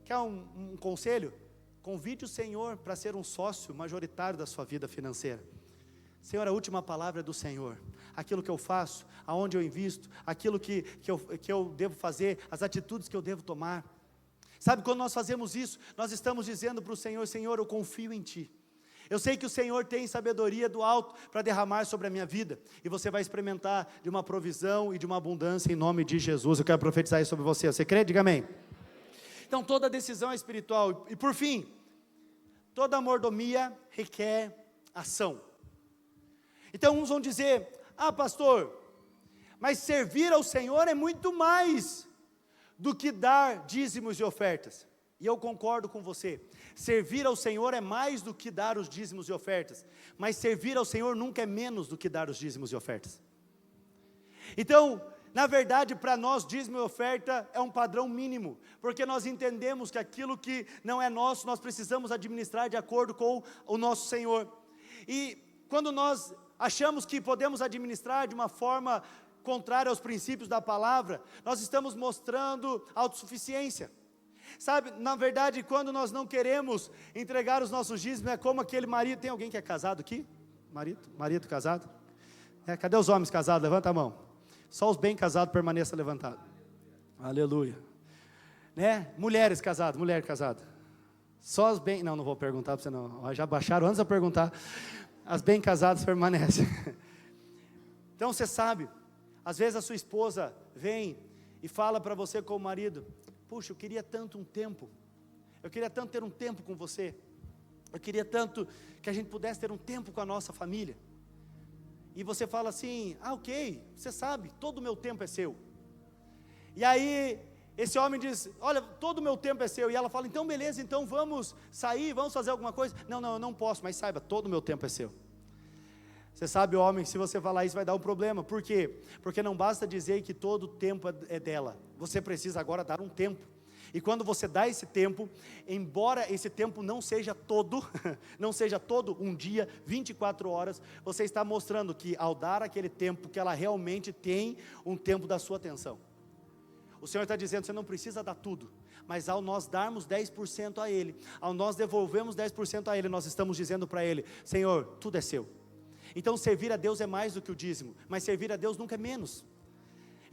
Quer um conselho? Convide o Senhor para ser um sócio majoritário da sua vida financeira. Senhor, a última palavra é do Senhor. Aquilo que eu faço, aonde eu invisto, aquilo que eu devo fazer, as atitudes que eu devo tomar. Sabe, quando nós fazemos isso, nós estamos dizendo para o Senhor: Senhor, eu confio em Ti. Eu sei que o Senhor tem sabedoria do alto para derramar sobre a minha vida, e você vai experimentar de uma provisão e de uma abundância em nome de Jesus. Eu quero profetizar isso sobre você. Você crê? Diga amém. Então toda decisão é espiritual. E por fim, toda mordomia requer ação. Então uns vão dizer: ah, pastor, mas servir ao Senhor é muito mais do que dar dízimos e ofertas. E eu concordo com você, servir ao Senhor é mais do que dar os dízimos e ofertas, mas servir ao Senhor nunca é menos do que dar os dízimos e ofertas. Então, na verdade, para nós, dízimo e oferta é um padrão mínimo, porque nós entendemos que aquilo que não é nosso, nós precisamos administrar de acordo com o nosso Senhor. E quando nós achamos que podemos administrar de uma forma contrária aos princípios da palavra, nós estamos mostrando autossuficiência. Sabe, na verdade, quando nós não queremos entregar os nossos dízimos, é como aquele marido. Tem alguém que é casado aqui? Marido casado? Cadê os homens casados? Levanta a mão. Só os bem casados permaneçam levantados. Aleluia. Mulheres casadas, mulher casada. Só as bem... Não vou perguntar para você não. Já baixaram antes de eu perguntar. As bem casadas permanecem. Então você sabe, às vezes a sua esposa vem e fala para você como marido: puxa, eu queria tanto um tempo, eu queria tanto ter um tempo com você, eu queria tanto que a gente pudesse ter um tempo com a nossa família. E você fala assim: ah, ok, você sabe, todo o meu tempo é seu. E aí esse homem diz: olha, todo o meu tempo é seu. E ela fala: então beleza, então vamos sair, vamos fazer alguma coisa. Não, eu não posso, mas saiba, todo o meu tempo é seu. Você sabe, homem, se você falar isso vai dar um problema. Por quê? Porque não basta dizer que todo o tempo é dela, você precisa agora dar um tempo. E quando você dá esse tempo, embora esse tempo não seja todo um dia, 24 horas, você está mostrando que ao dar aquele tempo, que ela realmente tem um tempo da sua atenção. O Senhor está dizendo: você não precisa dar tudo, mas ao nós darmos 10% a Ele, ao nós devolvermos 10% a Ele, nós estamos dizendo para Ele: Senhor, tudo é seu. Então servir a Deus é mais do que o dízimo, mas servir a Deus nunca é menos.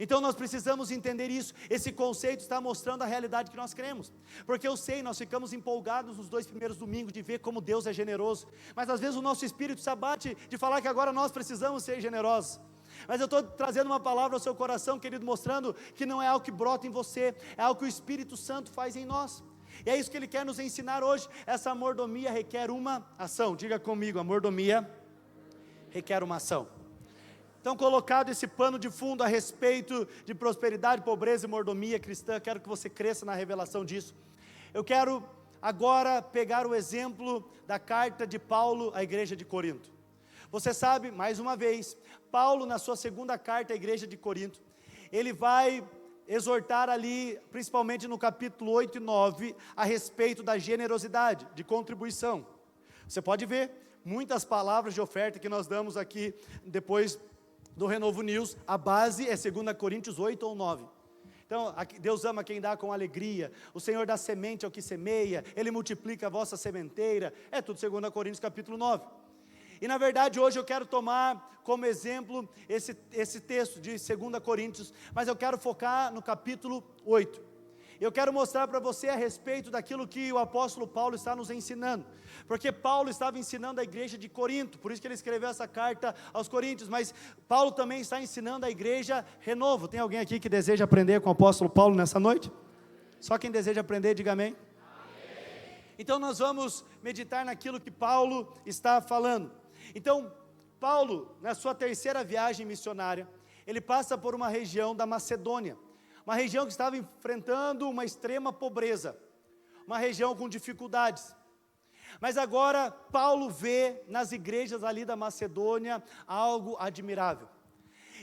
Então nós precisamos entender isso. Esse conceito está mostrando a realidade que nós cremos. Porque eu sei, nós ficamos empolgados nos 2 primeiros domingos de ver como Deus é generoso. Mas às vezes o nosso espírito se abate de falar que agora nós precisamos ser generosos. Mas eu estou trazendo uma palavra ao seu coração, querido, mostrando que não é algo que brota em você, é algo que o Espírito Santo faz em nós. E é isso que Ele quer nos ensinar hoje. Essa mordomia requer uma ação. Diga comigo, a mordomia requer uma ação. Então, colocado esse pano de fundo a respeito de prosperidade, pobreza e mordomia cristã, quero que você cresça na revelação disso. Eu quero agora pegar o exemplo da carta de Paulo à igreja de Corinto. Você sabe, mais uma vez, Paulo na sua segunda carta à igreja de Corinto, ele vai exortar ali, principalmente no capítulo 8 e 9, a respeito da generosidade, de contribuição. Você pode ver muitas palavras de oferta que nós damos aqui depois do Renovo News, a base é 2 Coríntios 8 ou 9. Então, Deus ama quem dá com alegria, o Senhor dá semente ao que semeia, Ele multiplica a vossa sementeira, é tudo 2 Coríntios capítulo 9. E na verdade hoje eu quero tomar como exemplo esse texto de 2 Coríntios, mas eu quero focar no capítulo 8. Eu quero mostrar para você a respeito daquilo que o apóstolo Paulo está nos ensinando, porque Paulo estava ensinando a igreja de Corinto, por isso que ele escreveu essa carta aos Coríntios, mas Paulo também está ensinando a igreja Renovo. Tem alguém aqui que deseja aprender com o apóstolo Paulo nessa noite? Só quem deseja aprender, diga amém. Então nós vamos meditar naquilo que Paulo está falando. Então, Paulo, na sua terceira viagem missionária, ele passa por uma região da Macedônia, uma região que estava enfrentando uma extrema pobreza, uma região com dificuldades. Mas agora Paulo vê nas igrejas ali da Macedônia algo admirável.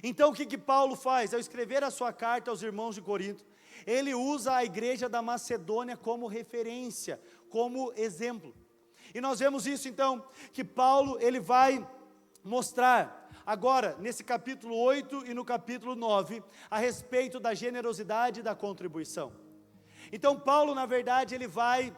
Então o que Paulo faz? Ao escrever a sua carta aos irmãos de Corinto, ele usa a igreja da Macedônia como referência, como exemplo. E nós vemos isso então, que Paulo ele vai mostrar agora, nesse capítulo 8 e no capítulo 9, a respeito da generosidade e da contribuição. Então Paulo, na verdade, ele vai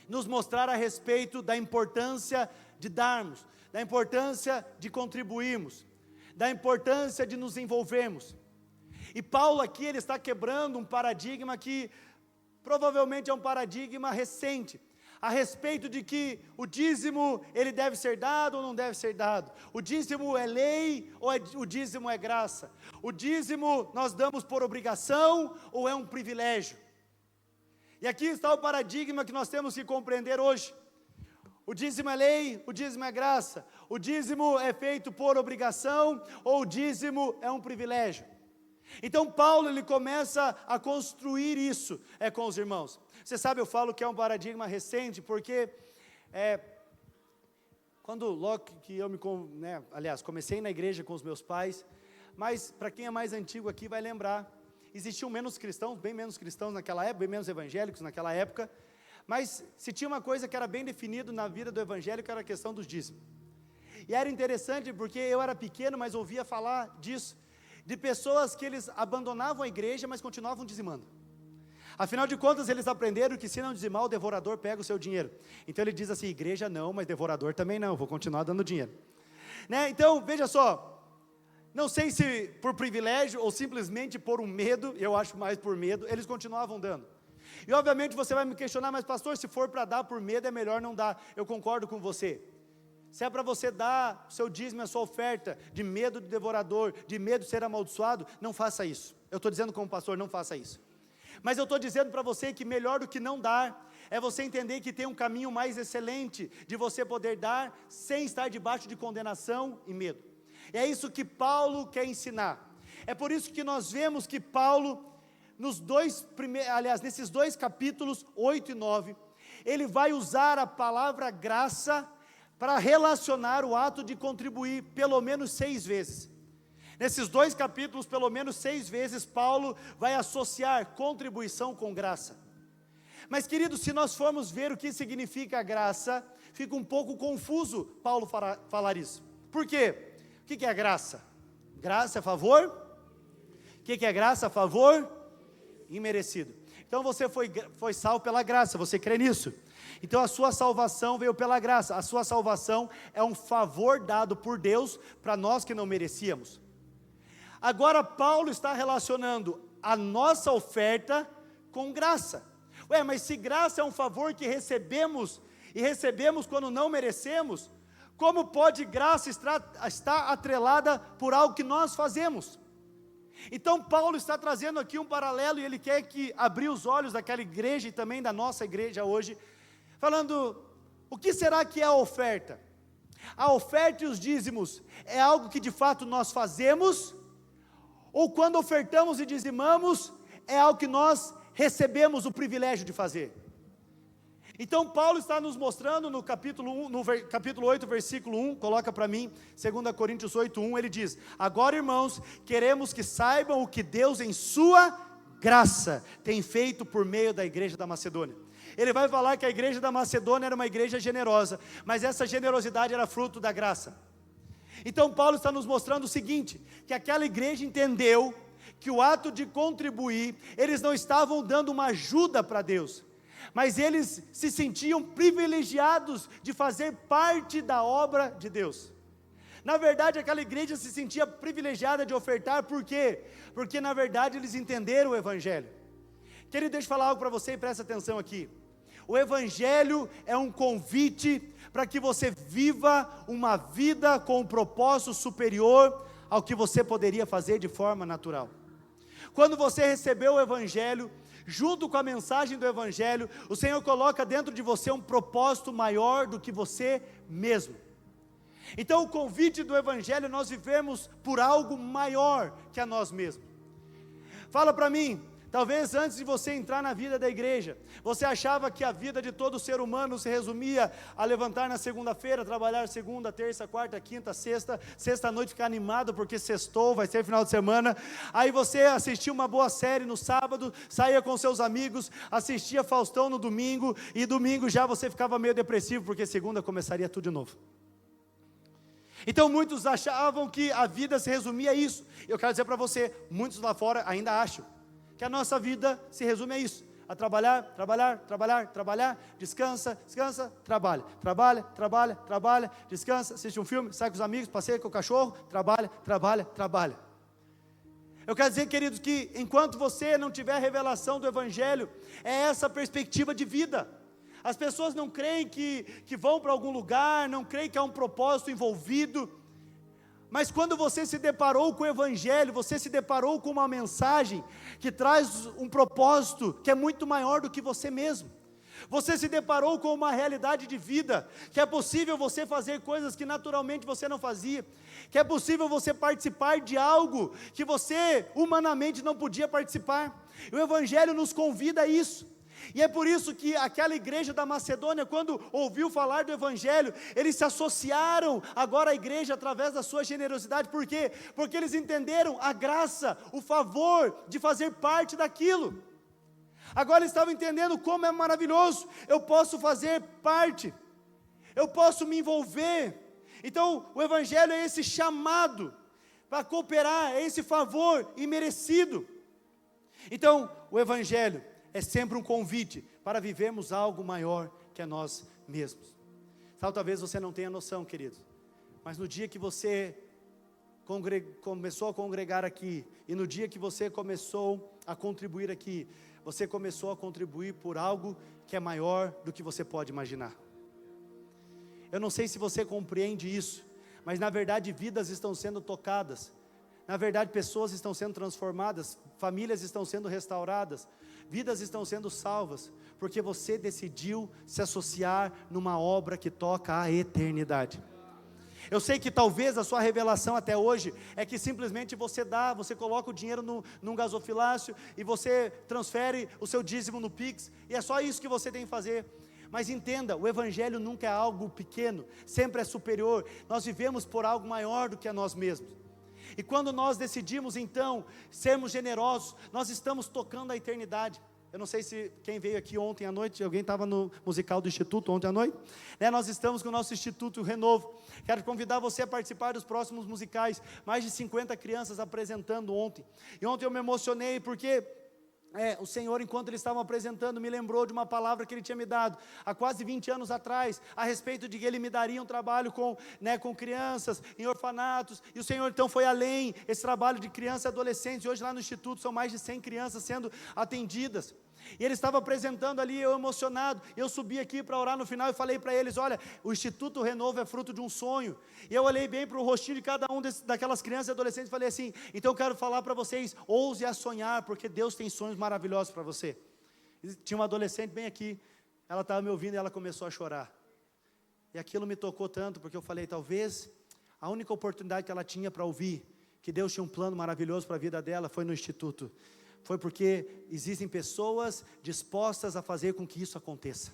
nos mostrar a respeito da importância de darmos, da importância de contribuirmos, da importância de nos envolvermos. E Paulo aqui, ele está quebrando um paradigma que provavelmente é um paradigma recente, a respeito de que o dízimo, ele deve ser dado ou não deve ser dado, o dízimo é lei ou o dízimo é graça, o dízimo nós damos por obrigação ou é um privilégio. E aqui está o paradigma que nós temos que compreender hoje. O dízimo é lei, o dízimo é graça, o dízimo é feito por obrigação ou o dízimo é um privilégio. Então Paulo ele começa a construir isso com os irmãos. Você sabe, eu falo que é um paradigma recente, porque quando logo que eu comecei na igreja com os meus pais, mas para quem é mais antigo aqui vai lembrar, existiam menos cristãos, bem menos cristãos naquela época, bem menos evangélicos naquela época, mas se tinha uma coisa que era bem definido na vida do evangélico, era a questão dos dízimos. E era interessante porque eu era pequeno, mas ouvia falar disso, de pessoas que eles abandonavam a igreja, mas continuavam dizimando. Afinal de contas, eles aprenderam que se não dizimar, o devorador pega o seu dinheiro. Então ele diz assim, igreja não, mas devorador também não, vou continuar dando dinheiro. Então, veja só, não sei se por privilégio ou simplesmente por um medo, eu acho mais por medo, eles continuavam dando. E obviamente você vai me questionar, mas pastor, se for para dar por medo, é melhor não dar. Eu concordo com você. Se é para você dar o seu dízimo, a sua oferta, de medo do devorador, de medo de ser amaldiçoado, não faça isso. Eu estou dizendo como pastor, não faça isso. Mas eu estou dizendo para você que melhor do que não dar, é você entender que tem um caminho mais excelente, de você poder dar, sem estar debaixo de condenação e medo. E é isso que Paulo quer ensinar. É por isso que nós vemos que Paulo, nesses dois capítulos, 8 e 9, ele vai usar a palavra graça, para relacionar o ato de contribuir pelo menos 6 vezes. Nesses 2 capítulos, pelo menos 6 vezes, Paulo vai associar contribuição com graça. Mas querido, se nós formos ver o que significa graça, fica um pouco confuso Paulo falar isso. Por quê? O que é graça? Graça é favor? O que é graça? Favor imerecido. Então você foi salvo pela graça, você crê nisso? Então a sua salvação veio pela graça, a sua salvação é um favor dado por Deus para nós que não merecíamos. Agora Paulo está relacionando a nossa oferta com graça. Ué, mas se graça é um favor que recebemos, e recebemos quando não merecemos, como pode graça estar atrelada por algo que nós fazemos? Então Paulo está trazendo aqui um paralelo, e ele quer abrir os olhos daquela igreja e também da nossa igreja hoje, falando, o que será que é a oferta? A oferta e os dízimos é algo que de fato nós fazemos, ou quando ofertamos e dizimamos, é algo que nós recebemos o privilégio de fazer? Então Paulo está nos mostrando no capítulo 8, versículo 1, coloca para mim, 2 Coríntios 8, 1, ele diz, agora irmãos, queremos que saibam o que Deus em sua graça tem feito por meio da igreja da Macedônia. Ele vai falar que a igreja da Macedônia era uma igreja generosa, mas essa generosidade era fruto da graça. Então Paulo está nos mostrando o seguinte, que aquela igreja entendeu que o ato de contribuir, eles não estavam dando uma ajuda para Deus, mas eles se sentiam privilegiados de fazer parte da obra de Deus. Na verdade, aquela igreja se sentia privilegiada de ofertar, por quê? Porque na verdade eles entenderam o Evangelho. Querido, deixa eu falar algo para você e presta atenção aqui. O Evangelho é um convite para que você viva uma vida com um propósito superior ao que você poderia fazer de forma natural. Quando você recebeu o Evangelho, junto com a mensagem do Evangelho, o Senhor coloca dentro de você um propósito maior do que você mesmo. Então o convite do Evangelho é nós vivemos por algo maior que a nós mesmos. Fala para mim, talvez antes de você entrar na vida da igreja, você achava que a vida de todo ser humano se resumia a levantar na segunda-feira, trabalhar segunda, terça, quarta, quinta, sexta noite ficar animado porque sextou, vai ser final de semana, aí você assistia uma boa série no sábado, saía com seus amigos, assistia Faustão no domingo, e domingo já você ficava meio depressivo, porque segunda começaria tudo de novo. Então muitos achavam que a vida se resumia a isso. Eu quero dizer para você, muitos lá fora ainda acham que a nossa vida se resume a isso, a trabalhar, trabalhar, trabalhar, trabalhar, descansa, descansa, trabalha, trabalha, trabalha, trabalha, descansa, assiste um filme, sai com os amigos, passeia com o cachorro, trabalha, trabalha, trabalha. Eu quero dizer, queridos, que enquanto você não tiver a revelação do Evangelho, é essa perspectiva de vida. As pessoas não creem que vão para algum lugar, não creem que há um propósito envolvido, mas quando você se deparou com o Evangelho, você se deparou com uma mensagem que traz um propósito que é muito maior do que você mesmo. Você se deparou com uma realidade de vida, que é possível você fazer coisas que naturalmente você não fazia, que é possível você participar de algo que você humanamente não podia participar. E o Evangelho nos convida a isso. E é por isso que aquela igreja da Macedônia, quando ouviu falar do Evangelho, eles se associaram agora à igreja através da sua generosidade. Por quê? Porque eles entenderam a graça, o favor de fazer parte daquilo. Agora eles estavam entendendo como é maravilhoso, eu posso fazer parte, eu posso me envolver. Então o Evangelho é esse chamado para cooperar, é esse favor imerecido. Então o Evangelho é sempre um convite para vivermos algo maior que a nós mesmos. Talvez você não tenha noção, querido, mas no dia que você começou a congregar aqui, e no dia que você começou a contribuir aqui, você começou a contribuir por algo que é maior do que você pode imaginar. Eu não sei se você compreende isso, mas na verdade vidas estão sendo tocadas, na verdade pessoas estão sendo transformadas, famílias estão sendo restauradas, vidas estão sendo salvas, porque você decidiu se associar numa obra que toca a eternidade. Eu sei que talvez a sua revelação até hoje é que simplesmente você coloca o dinheiro num gasofilácio e você transfere o seu dízimo no Pix, e é só isso que você tem que fazer. Mas entenda, o Evangelho nunca é algo pequeno, sempre é superior. Nós vivemos por algo maior do que a nós mesmos. E quando nós decidimos então sermos generosos, nós estamos tocando a eternidade. Eu não sei se quem veio aqui ontem à noite, alguém estava no musical do Instituto ontem à noite, nós estamos com o nosso Instituto Renovo. Quero convidar você a participar dos próximos musicais, mais de 50 crianças apresentando ontem. E ontem eu me emocionei porque o Senhor, enquanto eles estavam apresentando, me lembrou de uma palavra que Ele tinha me dado há quase 20 anos atrás, a respeito de que Ele me daria um trabalho com crianças, em orfanatos, e o Senhor então foi além, esse trabalho de crianças e adolescentes, e hoje lá no Instituto são mais de 100 crianças sendo atendidas. E ele estava apresentando ali, eu emocionado, eu subi aqui para orar no final e falei para eles, olha, o Instituto Renovo é fruto de um sonho. E eu olhei bem para o rostinho de cada um daquelas crianças e adolescentes e falei assim, então eu quero falar para vocês, ouse a sonhar, porque Deus tem sonhos maravilhosos para você. E tinha uma adolescente bem aqui, ela estava me ouvindo e ela começou a chorar. E aquilo me tocou tanto, porque eu falei, talvez a única oportunidade que ela tinha para ouvir, que Deus tinha um plano maravilhoso para a vida dela, foi no Instituto. Foi porque existem pessoas dispostas a fazer com que isso aconteça.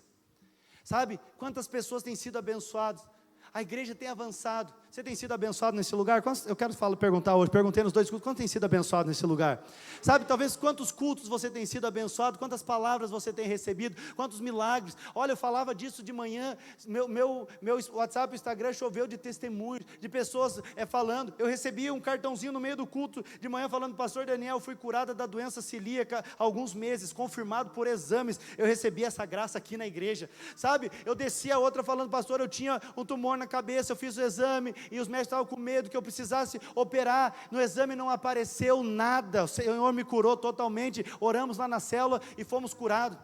Sabe, quantas pessoas têm sido abençoadas? A igreja tem avançado. Você tem sido abençoado nesse lugar? Eu quero perguntar hoje, perguntei nos 2 cultos, quanto tem sido abençoado nesse lugar? Sabe, talvez quantos cultos você tem sido abençoado, quantas palavras você tem recebido, quantos milagres. Olha, eu falava disso de manhã, meu WhatsApp, Instagram choveu de testemunhos, de pessoas falando. Eu recebi um cartãozinho no meio do culto de manhã falando, pastor Daniel, fui curada da doença celíaca há alguns meses, confirmado por exames. Eu recebi essa graça aqui na igreja. Sabe, eu desci a outra falando, pastor, eu tinha um tumor na cabeça, eu fiz o exame e os médicos estavam com medo que eu precisasse operar. No exame não apareceu nada, o Senhor me curou totalmente. Oramos lá na célula e fomos curados.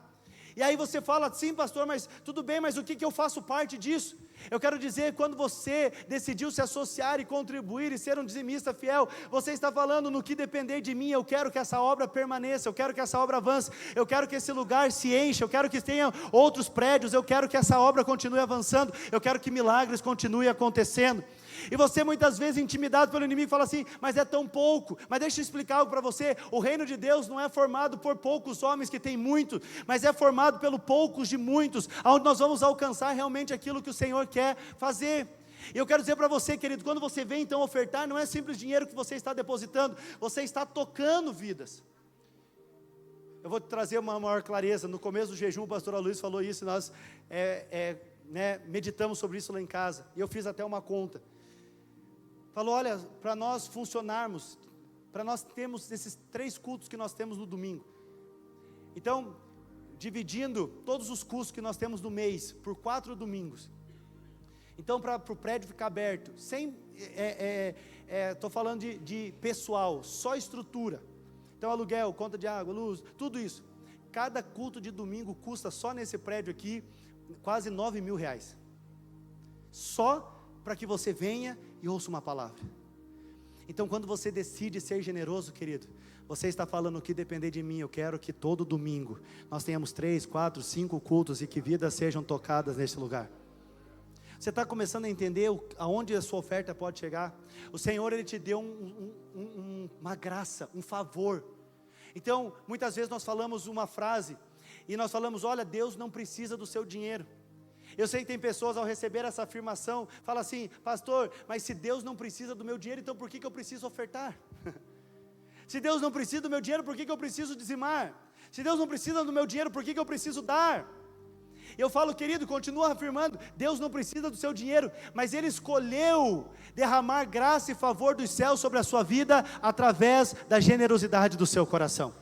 E aí você fala, sim pastor, mas tudo bem, mas o que eu faço parte disso? Eu quero dizer, quando você decidiu se associar e contribuir e ser um dizimista fiel, você está falando, no que depender de mim, eu quero que essa obra permaneça, eu quero que essa obra avance, eu quero que esse lugar se encha, eu quero que tenha outros prédios, eu quero que essa obra continue avançando, eu quero que milagres continuem acontecendo. E você muitas vezes intimidado pelo inimigo fala assim, mas é tão pouco. Mas deixa eu explicar algo para você, o reino de Deus não é formado por poucos homens que têm muito, mas é formado pelo poucos de muitos, onde nós vamos alcançar realmente aquilo que o Senhor quer fazer. E eu quero dizer para você, querido, quando você vem então ofertar, não é simples dinheiro que você está depositando, você está tocando vidas. Eu vou te trazer uma maior clareza. No começo do jejum o pastor Luiz falou isso, e nós meditamos sobre isso lá em casa, e eu fiz até uma conta. Falou, olha, para nós funcionarmos, para nós termos esses 3 cultos que nós temos no domingo, então, dividindo todos os custos que nós temos no mês, por 4 domingos, então para o prédio ficar aberto, sem, estou falando de pessoal, só estrutura, então aluguel, conta de água, luz, tudo isso, cada culto de domingo custa só nesse prédio aqui, quase R$9.000, só para que você venha e ouça uma palavra. Então quando você decide ser generoso, querido, você está falando, o que depender de mim, eu quero que todo domingo nós tenhamos 3, 4, 5 cultos e que vidas sejam tocadas nesse lugar. Você está começando a entender aonde a sua oferta pode chegar? O Senhor, Ele te deu uma graça, um favor. Então muitas vezes nós falamos uma frase e nós falamos, olha, Deus não precisa do seu dinheiro. Eu sei que tem pessoas ao receber essa afirmação, falam assim, pastor, mas se Deus não precisa do meu dinheiro, então por que eu preciso ofertar? Se Deus não precisa do meu dinheiro, por que eu preciso dizimar? Se Deus não precisa do meu dinheiro, por que eu preciso dar? Eu falo, querido, continua afirmando, Deus não precisa do seu dinheiro, mas Ele escolheu derramar graça e favor dos céus sobre a sua vida, através da generosidade do seu coração.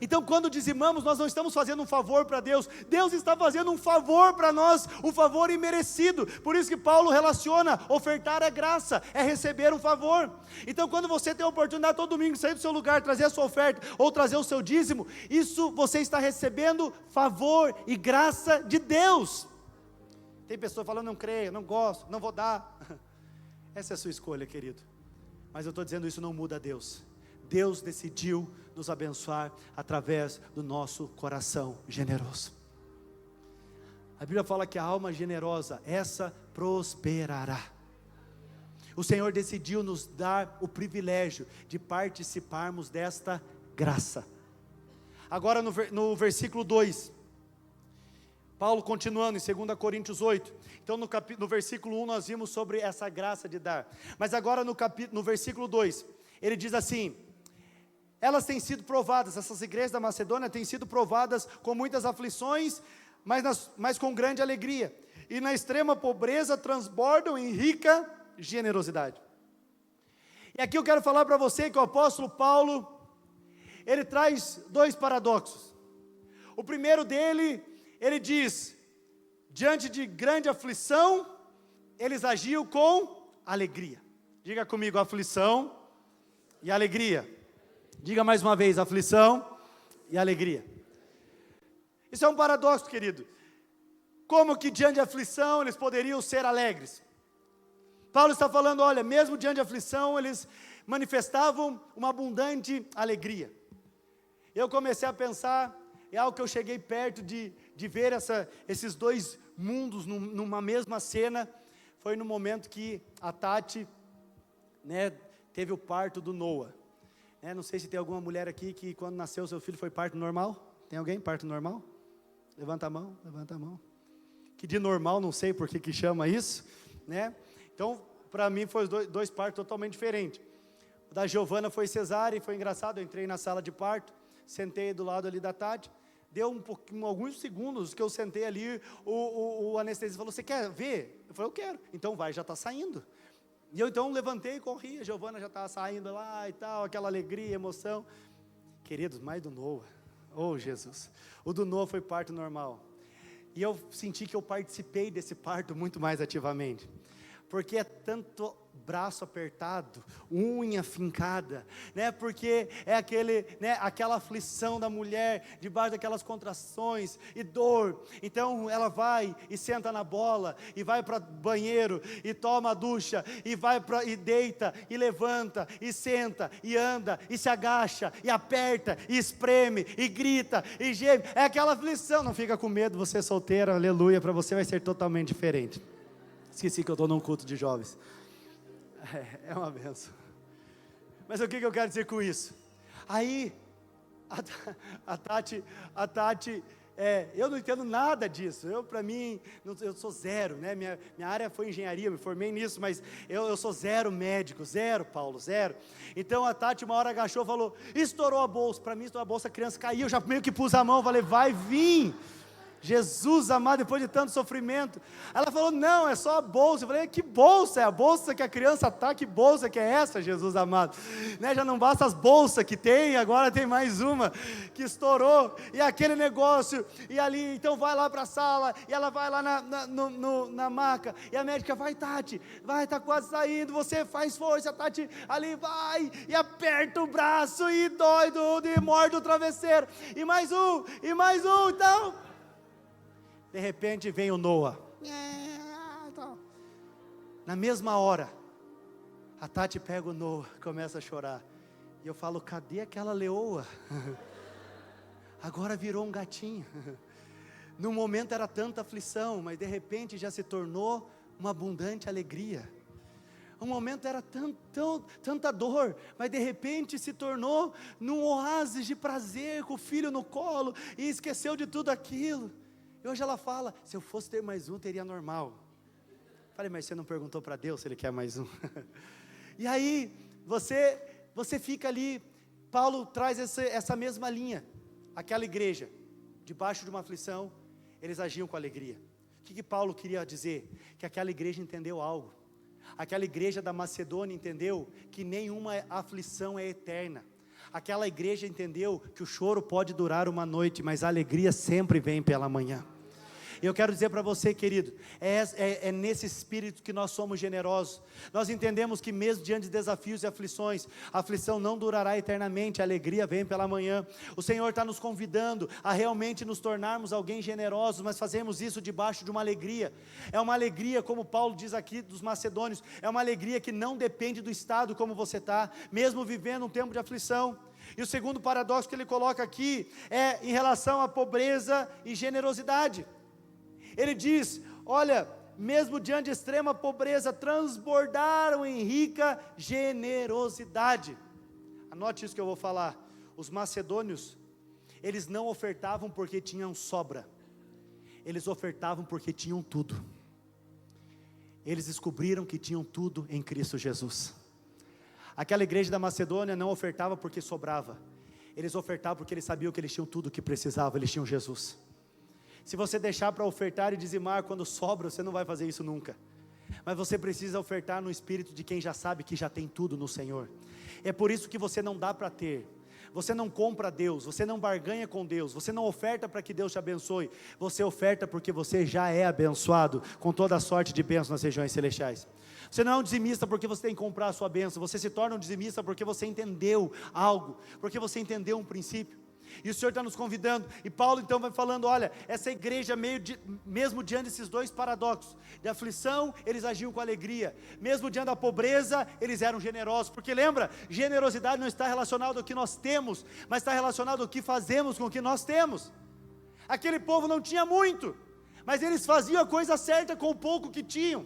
Então quando dizimamos, nós não estamos fazendo um favor para Deus, Deus está fazendo um favor para nós, um favor imerecido. Por isso que Paulo relaciona, ofertar é graça, é receber um favor. Então quando você tem a oportunidade todo domingo de sair do seu lugar, trazer a sua oferta, ou trazer o seu dízimo, isso você está recebendo favor e graça de Deus. Tem pessoa falando, não creio, não gosto, não vou dar. Essa é a sua escolha, querido, mas eu estou dizendo, isso não muda Deus. Deus decidiu nos abençoar através do nosso coração generoso. A Bíblia fala que a alma generosa, essa prosperará. O Senhor decidiu nos dar o privilégio de participarmos desta graça. Agora no versículo 2, Paulo continuando em 2 Coríntios 8, então no versículo 1 nós vimos sobre essa graça de dar, mas agora no versículo 2, ele diz assim, elas têm sido provadas, essas igrejas da Macedônia têm sido provadas com muitas aflições, mas com grande alegria, e na extrema pobreza transbordam em rica generosidade. E aqui eu quero falar para você que o apóstolo Paulo, ele traz dois paradoxos. O primeiro dele, ele diz: diante de grande aflição, eles agiam com alegria. Diga comigo, aflição e alegria. Diga mais uma vez, aflição e alegria. Isso é um paradoxo, querido. Como que diante de aflição eles poderiam ser alegres? Paulo está falando, olha, mesmo diante de aflição, eles manifestavam uma abundante alegria. Eu comecei a pensar, é algo que eu cheguei perto de ver esses dois mundos numa mesma cena, foi no momento que a Tati, né, teve o parto do Noah. Não sei se tem alguma mulher aqui que quando nasceu seu filho foi parto normal. Tem alguém? Parto normal? Levanta a mão, levanta a mão. Que de normal, não sei por que chama isso, né? Então, para mim foi dois partos totalmente diferentes. O da Giovana foi cesárea e foi engraçado, eu entrei na sala de parto, sentei do lado ali da Tati, deu alguns segundos que eu sentei ali, o anestesista falou, você quer ver? Eu falei, eu quero. Então vai, já está saindo. E eu então levantei e corri, a Giovana já estava saindo lá e tal, aquela alegria, emoção. Queridos, mais do Noah, oh Jesus, o do Noah foi parto normal. E eu senti que eu participei desse parto muito mais ativamente, porque é tanto braço apertado, unha fincada, né? Porque é aquela aflição da mulher, debaixo daquelas contrações e dor. Então ela vai e senta na bola, e vai para o banheiro, e toma a ducha, e deita, e levanta, e senta, e anda, e se agacha, e aperta, e espreme, e grita, e geme. É aquela aflição, não fica com medo, você é solteira, aleluia, para você vai ser totalmente diferente. Esqueci que eu estou num culto de jovens. É uma benção. Mas o que eu quero dizer com isso? Aí, a Tati, eu não entendo nada disso. Para mim, eu sou zero, né? Minha área foi engenharia, me formei nisso, mas eu sou zero médico, zero, Paulo, zero. Então a Tati uma hora agachou e falou, estourou a bolsa. Para mim estourou a bolsa, a criança caiu, eu já meio que pus a mão, falei, vai vir. Jesus amado, depois de tanto sofrimento. Ela falou, não, é só a bolsa. Eu falei, que bolsa? É a bolsa que a criança está? Que bolsa que é essa, Jesus amado? Né? Já não basta as bolsas que tem, agora tem mais uma que estourou, e aquele negócio, e ali, então vai lá para a sala, e ela vai lá na maca, e a médica vai, Tati, vai, está quase saindo, você faz força, Tati, ali vai, e aperta o braço, e dói, e morde o travesseiro, e mais um, então... De repente vem o Noah. Na mesma hora, a Tati pega o Noah, começa a chorar. E eu falo, cadê aquela leoa? Agora virou um gatinho. No momento era tanta aflição, mas de repente já se tornou uma abundante alegria. Um momento era tanta dor, mas de repente se tornou num oásis de prazer, com o filho no colo, e esqueceu de tudo aquilo. E hoje ela fala, se eu fosse ter mais um, teria normal. Falei, mas você não perguntou para Deus se Ele quer mais um? E aí, você fica ali, Paulo traz essa mesma linha. Aquela igreja, debaixo de uma aflição, eles agiam com alegria. O que Paulo queria dizer? Que aquela igreja entendeu algo. Aquela igreja da Macedônia entendeu que nenhuma aflição é eterna. Aquela igreja entendeu que o choro pode durar uma noite, mas a alegria sempre vem pela manhã. Eu quero dizer para você, querido, é nesse espírito que nós somos generosos. Nós entendemos que mesmo diante de desafios e aflições, a aflição não durará eternamente, a alegria vem pela manhã. O Senhor está nos convidando a realmente nos tornarmos alguém generosos, mas fazemos isso debaixo de uma alegria. É uma alegria, como Paulo diz aqui dos macedônios, é uma alegria que não depende do estado como você está, mesmo vivendo um tempo de aflição. E o segundo paradoxo que ele coloca aqui é em relação à pobreza e generosidade. Ele diz, olha, mesmo diante de extrema pobreza, transbordaram em rica generosidade. Anote isso que eu vou falar. Os macedônios, eles não ofertavam porque tinham sobra. Eles ofertavam porque tinham tudo. Eles descobriram que tinham tudo em Cristo Jesus. Aquela igreja da Macedônia não ofertava porque sobrava. Eles ofertavam porque eles sabiam que eles tinham tudo o que precisavam, eles tinham Jesus. Se você deixar para ofertar e dizimar quando sobra, você não vai fazer isso nunca. Mas você precisa ofertar no espírito de quem já sabe que já tem tudo no Senhor. É por isso que você não dá para ter. você não compra Deus, você não barganha com Deus, você não oferta para que Deus te abençoe, você oferta porque você já é abençoado com toda a sorte de bênçãos nas regiões celestiais. Você não é um dizimista porque você tem que comprar a sua bênção, você se torna um dizimista porque você entendeu algo, porque você entendeu um princípio. E o Senhor está nos convidando, e Paulo então vai falando, olha, essa igreja mesmo diante desses dois paradoxos, de aflição, eles agiam com alegria, mesmo diante da pobreza, eles eram generosos, porque lembra, generosidade não está relacionada ao que nós temos, mas está relacionado ao que fazemos com o que nós temos. Aquele povo não tinha muito, mas eles faziam a coisa certa com o pouco que tinham,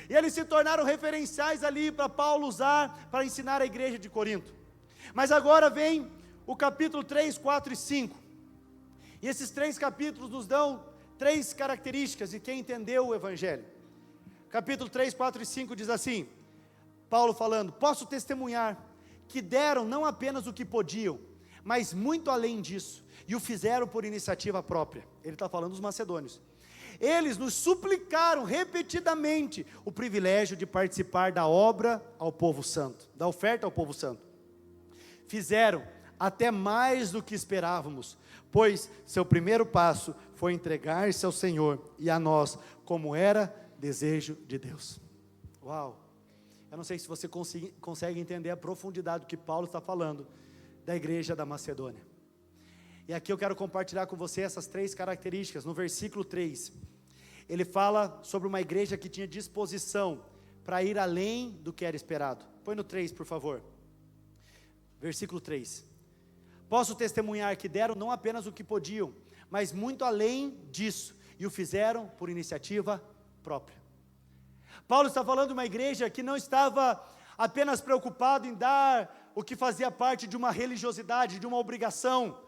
e eles se tornaram referenciais ali para Paulo usar, para ensinar a igreja de Corinto. Mas agora vem o capítulo 3, 4 e 5, e esses 3 capítulos nos dão 3 características de quem entendeu o Evangelho. Capítulo 3, 4 e 5 diz assim, Paulo falando, posso testemunhar que deram não apenas o que podiam, mas muito além disso, e o fizeram por iniciativa própria. Ele está falando dos macedônios. Eles nos suplicaram repetidamente o privilégio de participar da obra ao povo santo, da oferta ao povo santo. Fizeram até mais do que esperávamos, pois seu primeiro passo foi entregar-se ao Senhor e a nós, como era desejo de Deus. Uau! Eu não sei se você consegue entender a profundidade do que Paulo está falando da igreja da Macedônia. E aqui eu quero compartilhar com você essas 3 características. No versículo 3, ele fala sobre uma igreja que tinha disposição para ir além do que era esperado. Põe no 3, por favor. Versículo 3. Posso testemunhar que deram não apenas o que podiam, mas muito além disso, e o fizeram por iniciativa própria. Paulo está falando de uma igreja que não estava apenas preocupado em dar o que fazia parte de uma religiosidade, de uma obrigação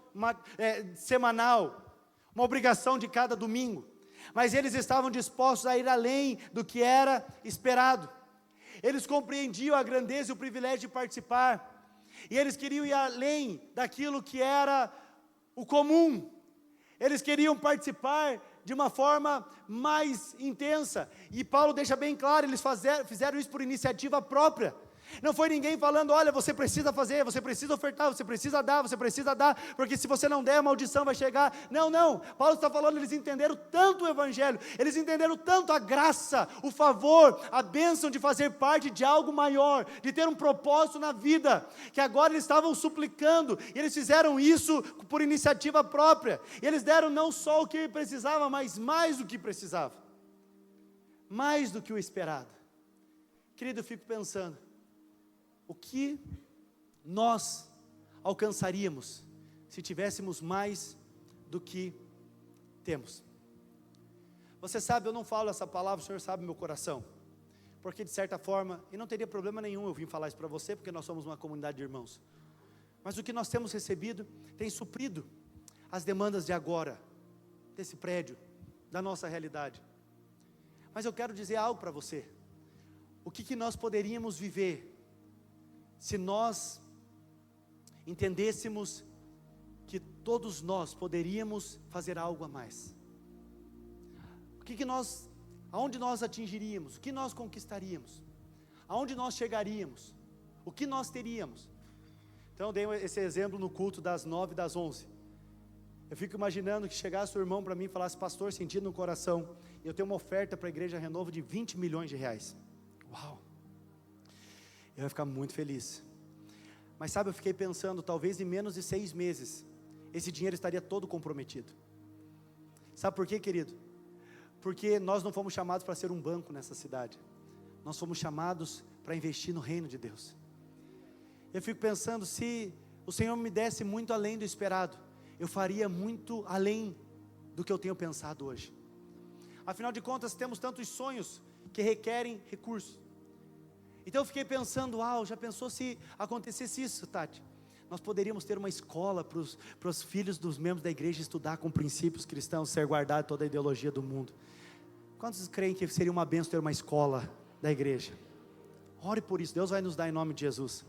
semanal, uma obrigação de cada domingo, mas eles estavam dispostos a ir além do que era esperado. Eles compreendiam a grandeza e o privilégio de participar, e eles queriam ir além daquilo que era o comum. Eles queriam participar de uma forma mais intensa, e Paulo deixa bem claro, eles fizeram isso por iniciativa própria. Não foi ninguém falando, olha, você precisa fazer, você precisa ofertar, você precisa dar, porque se você não der, a maldição vai chegar. Não, Paulo está falando, eles entenderam tanto o Evangelho, eles entenderam tanto a graça, o favor, a bênção de fazer parte de algo maior, de ter um propósito na vida, que agora eles estavam suplicando, e eles fizeram isso por iniciativa própria, e eles deram não só o que precisava, mas mais do que precisava, mais do que o esperado. Querido, eu fico pensando, o que nós alcançaríamos se tivéssemos mais do que temos? Você sabe, eu não falo essa palavra, o Senhor sabe meu coração, porque de certa forma, e não teria problema nenhum eu vim falar isso para você, porque nós somos uma comunidade de irmãos, mas o que nós temos recebido tem suprido as demandas de agora, desse prédio, da nossa realidade. Mas eu quero dizer algo para você, o que nós poderíamos viver se nós entendêssemos que todos nós poderíamos fazer algo a mais? Aonde nós atingiríamos? O que nós conquistaríamos? Aonde nós chegaríamos? O que nós teríamos? Então eu dei esse exemplo no culto das 9 e das 11. Eu fico imaginando que chegasse o irmão para mim e falasse, pastor, sentindo no coração, eu tenho uma oferta para a igreja Renovo de 20 milhões de reais. Uau! Eu ia ficar muito feliz. Mas sabe, eu fiquei pensando, talvez em menos de 6 meses, esse dinheiro estaria todo comprometido. Sabe por quê, querido? Porque nós não fomos chamados para ser um banco nessa cidade. Nós fomos chamados para investir no reino de Deus. Eu fico pensando, se o Senhor me desse muito além do esperado, eu faria muito além do que eu tenho pensado hoje. Afinal de contas, temos tantos sonhos que requerem recursos. Então eu fiquei pensando, já pensou se acontecesse isso, Tati? Nós poderíamos ter uma escola para os filhos dos membros da igreja estudar com princípios cristãos, ser guardado toda a ideologia do mundo. Quantos creem que seria uma bênção ter uma escola da igreja? Ore por isso, Deus vai nos dar em nome de Jesus.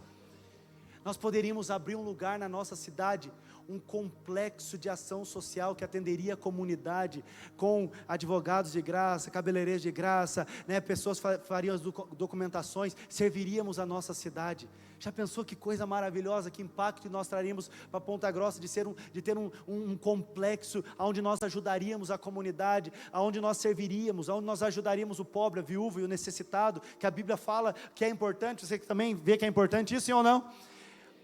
Nós poderíamos abrir um lugar na nossa cidade, um complexo de ação social que atenderia a comunidade, com advogados de graça, cabeleireiros de graça, né? Pessoas fariam as documentações, serviríamos a nossa cidade. Já pensou que coisa maravilhosa, que impacto nós traríamos para Ponta Grossa de ter um complexo onde nós ajudaríamos a comunidade, onde nós serviríamos, onde nós ajudaríamos o pobre, a viúva e o necessitado, que a Bíblia fala que é importante. Você também vê que é importante isso, sim ou não?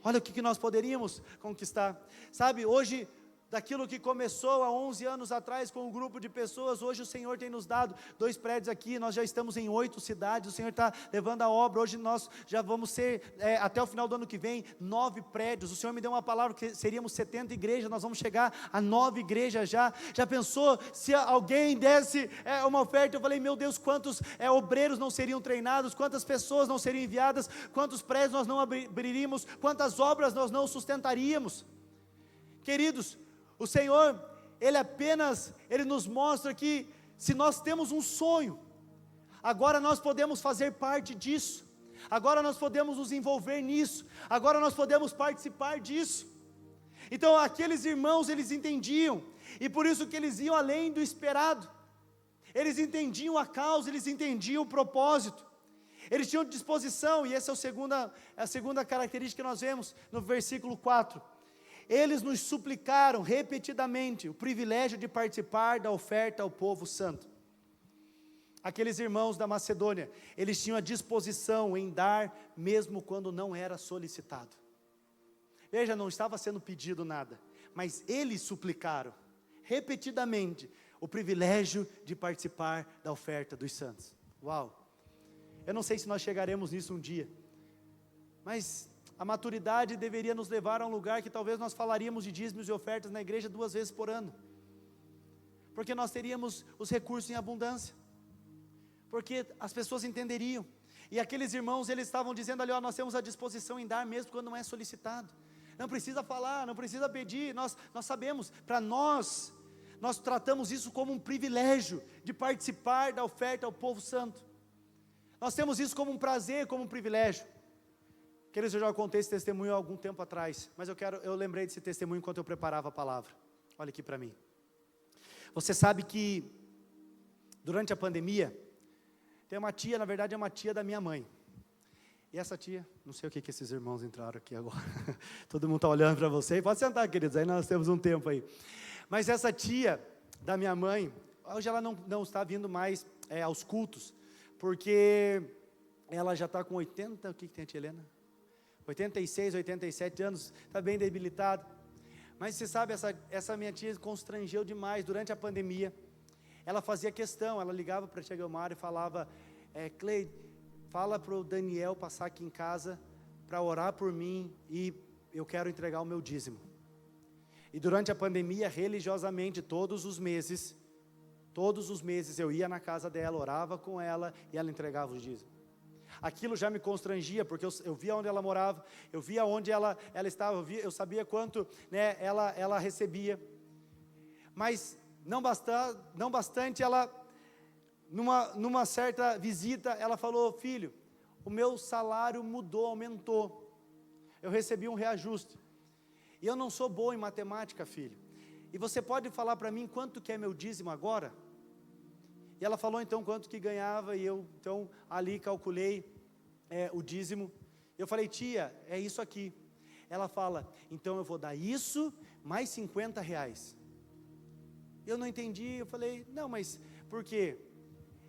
Olha o que nós poderíamos conquistar. Sabe, hoje, daquilo que começou há 11 anos atrás com um grupo de pessoas, hoje o Senhor tem nos dado 2 prédios aqui, nós já estamos em 8 cidades, o Senhor está levando a obra. Hoje nós já vamos ser, até o final do ano que vem, 9 prédios. O Senhor me deu uma palavra que seríamos 70 igrejas, nós vamos chegar a 9 igrejas já. Já pensou se alguém desse uma oferta? Eu falei, meu Deus, quantos obreiros não seriam treinados, quantas pessoas não seriam enviadas, quantos prédios nós não abriríamos, quantas obras nós não sustentaríamos. Queridos, o Senhor, Ele nos mostra que se nós temos um sonho, agora nós podemos fazer parte disso, agora nós podemos nos envolver nisso, agora nós podemos participar disso. Então aqueles irmãos, eles entendiam, e por isso que eles iam além do esperado, eles entendiam a causa, eles entendiam o propósito, eles tinham disposição, e essa é a segunda característica que nós vemos no versículo 4. Eles nos suplicaram repetidamente o privilégio de participar da oferta ao povo santo. Aqueles irmãos da Macedônia, eles tinham a disposição em dar, mesmo quando não era solicitado. Veja, não estava sendo pedido nada, mas eles suplicaram repetidamente o privilégio de participar da oferta dos santos. Uau! Eu não sei se nós chegaremos nisso um dia, mas a maturidade deveria nos levar a um lugar que talvez nós falaríamos de dízimos e ofertas na igreja 2 vezes por ano, porque nós teríamos os recursos em abundância, porque as pessoas entenderiam. E aqueles irmãos, eles estavam dizendo ali, nós temos a disposição em dar mesmo quando não é solicitado, não precisa falar, não precisa pedir, nós sabemos, para nós tratamos isso como um privilégio de participar da oferta ao povo santo, nós temos isso como um prazer, como um privilégio. Queridos, eu já contei esse testemunho há algum tempo atrás, mas eu lembrei desse testemunho enquanto eu preparava a palavra. Olha aqui para mim. Você sabe que durante a pandemia, tem uma tia, na verdade é uma tia da minha mãe. E essa tia, não sei o que esses irmãos entraram aqui agora. Todo mundo está olhando para você. Pode sentar, queridos, aí nós temos um tempo aí. Mas essa tia da minha mãe, hoje ela não está vindo mais aos cultos, porque ela já está com 80, o que tem a tia Helena? 86, 87 anos, está bem debilitada. Mas você sabe, essa minha tia constrangeu demais durante a pandemia. Ela fazia questão, ela ligava para a tia Guilmar e falava, Cleide, fala para o Daniel passar aqui em casa para orar por mim e eu quero entregar o meu dízimo. E durante a pandemia, religiosamente, todos os meses eu ia na casa dela, orava com ela e ela entregava o dízimo. Aquilo já me constrangia, porque eu via onde ela morava, eu via onde ela estava, eu sabia quanto, né, ela recebia. Mas não bastante, ela, numa certa visita, ela falou, filho, o meu salário mudou, aumentou, eu recebi um reajuste, e eu não sou bom em matemática, filho, e você pode falar para mim quanto que é meu dízimo agora? E ela falou então quanto que ganhava, e eu então ali calculei o dízimo. Eu falei, tia, é isso aqui. Ela fala, então eu vou dar isso, mais 50 reais. Eu não entendi, eu falei, não, mas por quê?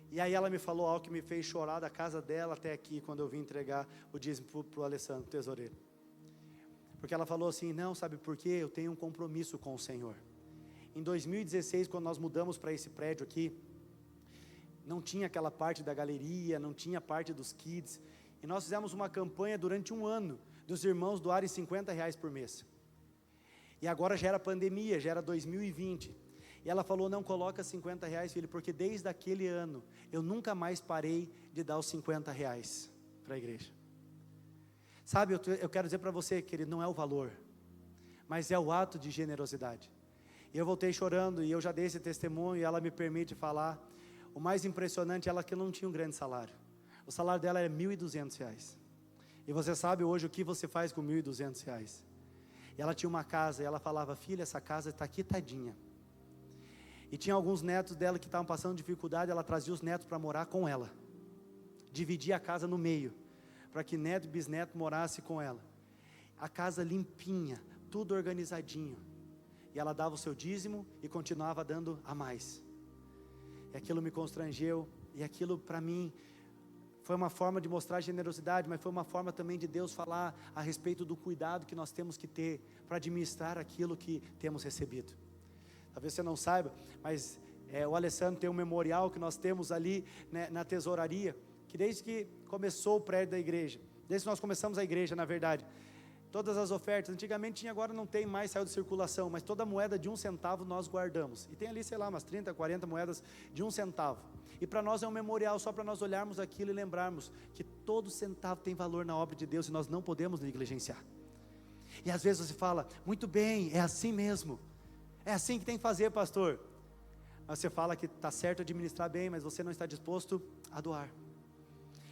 E aí ela me falou algo que me fez chorar da casa dela até aqui, quando eu vim entregar o dízimo para o Alessandro, tesoureiro. Porque ela falou assim, não, sabe por quê? Eu tenho um compromisso com o Senhor. Em 2016, quando nós mudamos para esse prédio aqui, não tinha aquela parte da galeria, não tinha parte dos kids, e nós fizemos uma campanha durante um ano, dos irmãos doarem 50 reais por mês, e agora já era pandemia, já era 2020, e ela falou, não coloca 50 reais, filho, porque desde aquele ano, eu nunca mais parei de dar os 50 reais para a igreja. Sabe, eu quero dizer para você, querido, não é o valor, mas é o ato de generosidade. E eu voltei chorando, e eu já dei esse testemunho, e ela me permite falar. O mais impressionante é ela que não tinha um grande salário. O salário dela era R$ 1.200. E você sabe hoje o que você faz com R$1.200? E ela tinha uma casa, e ela falava: filha, essa casa está quitadinha. E tinha alguns netos dela que estavam passando dificuldade, ela trazia os netos para morar com ela. Dividia a casa no meio, para que neto e bisneto morasse com ela. A casa limpinha, tudo organizadinho. E ela dava o seu dízimo e continuava dando a mais. E aquilo me constrangeu, e aquilo para mim foi uma forma de mostrar generosidade, mas foi uma forma também de Deus falar a respeito do cuidado que nós temos que ter para administrar aquilo que temos recebido. Talvez você não saiba, mas o Alessandro tem um memorial que nós temos ali, né, na tesouraria, que desde que começou o prédio da igreja, desde que nós começamos a igreja, na verdade, todas as ofertas, antigamente tinha, agora não tem mais, saiu de circulação, mas toda moeda de 1 centavo nós guardamos, e tem ali, sei lá, umas 30, 40 moedas de 1 centavo, e para nós é um memorial, só para nós olharmos aquilo e lembrarmos, que todo centavo tem valor na obra de Deus, e nós não podemos negligenciar. E às vezes você fala: muito bem, é assim mesmo, é assim que tem que fazer, pastor. Mas você fala que está certo administrar bem, mas você não está disposto a doar.